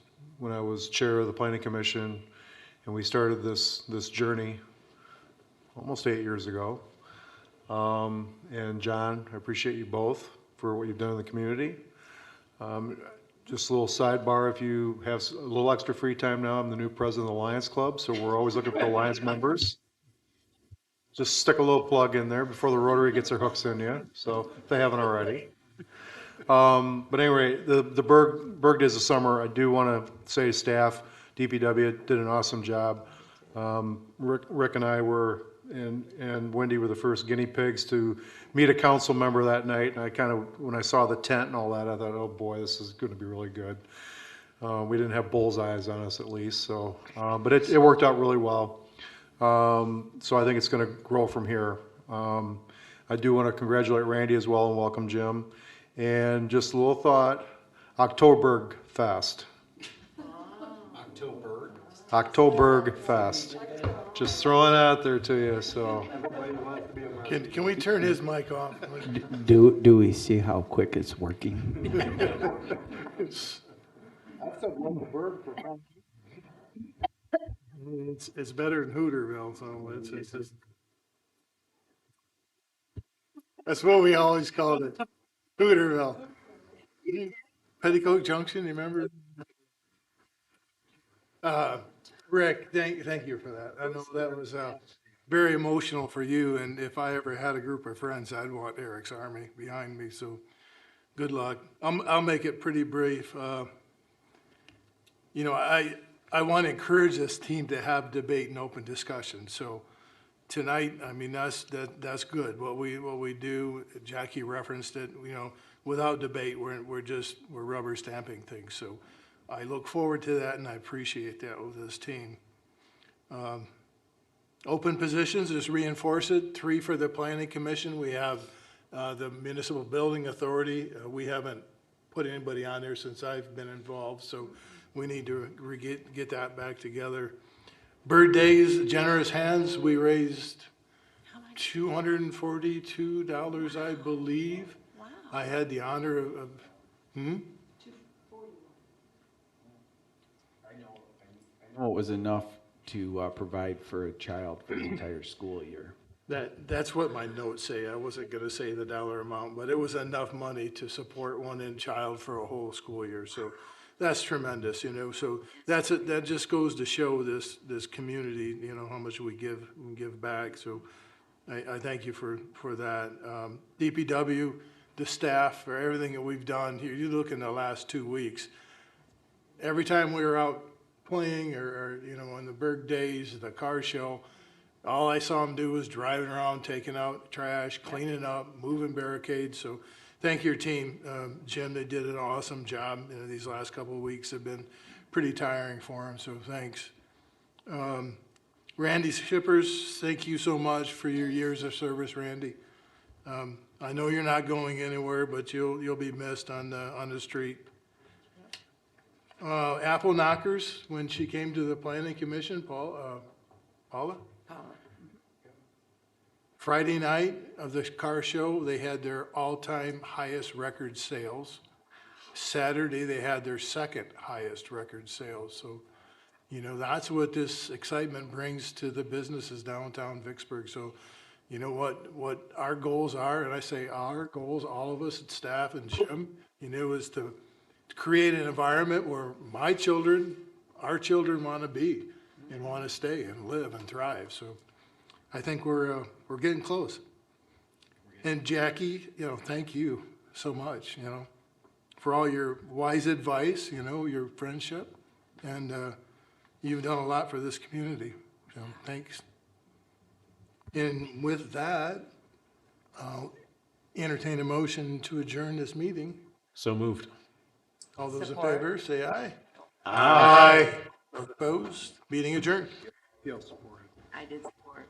chair of the planning commission, and we started this journey almost 8 years ago. And John, I appreciate you both for what you've done in the community. Just a little sidebar, if you have a little extra free time now, I'm the new president of the Lions Club, so we're always looking for Lions members. Just stick a little plug in there before the Rotary gets their hooks in you, so if they haven't already. But anyway, the Berg Days of Summer, I do want to say to staff, DPW did an awesome job. Rick and I were, and Wendy were the first guinea pigs to meet a council member that night, and I kind of, when I saw the tent and all that, I thought, oh boy, this is going to be really good. We didn't have bullseyes on us at least, so, but it worked out really well. So I think it's going to grow from here. I do want to congratulate Randy as well and welcome Jim. And just a little thought, Oktoberg Fest. Oktoberg Fest. Just throwing it out there to you, so. Can we turn his mic off? Do we see how quick it's working? It's better than Hooterville, so it's just, that's what we always called it, Hooterville. Petticoat Junction, you remember? Rick, thank you for that. I know that was very emotional for you, and if I ever had a group of friends, I'd want Eric's Army behind me, so good luck. I'll make it pretty brief. You know, I want to encourage this team to have debate and open discussion. So tonight, I mean, that's good. What we do, Jackie referenced it, you know, without debate, we're rubber stamping things. So I look forward to that, and I appreciate that with this team. Open positions, just reinforce it. 3 for the Planning Commission. We have the Municipal Building Authority. We haven't put anybody on there since I've been involved, so we need to get that back together. Bird Days, Generous Hands, we raised $242, I believe. Wow. I had the honor of I know it was enough to provide for a child for the entire school year. That's what my notes say. I wasn't going to say the dollar amount, but it was enough money to support one child for a whole school year. So that's tremendous, you know. So that just goes to show this community, you know, how much we give back. So I thank you for that. DPW, the staff, for everything that we've done here. You look in the last 2 weeks. Every time we were out playing or you know, on the Berg Days, the car show, all I saw them do was driving around, taking out trash, cleaning up, moving barricades. So thank your team. Jim, they did an awesome job. You know, these last couple of weeks have been pretty tiring for them, so thanks. Randy Shippers, thank you so much for your years of service, Randy. I know you're not going anywhere, but you'll be missed on the street. Apple Knockers, when she came to the Planning Commission, Paula? Friday night of the car show, they had their all-time highest record sales. Saturday, they had their second highest record sales. So, you know, that's what this excitement brings to the businesses downtown Vicksburg. So, you know what our goals are, and I say our goals, all of us, staff and Jim, you know, is to create an environment where my children, our children want to be and want to stay and live and thrive. So I think we're getting close. And Jackie, you know, thank you so much, you know, for all your wise advice, you know, your friendship, and you've done a lot for this community. So thanks. And with that, I'll entertain a motion to adjourn this meeting. So moved. All those in Support. favor, say aye. Aye. Opposed? Meeting adjourned. Yes, supported. I did support.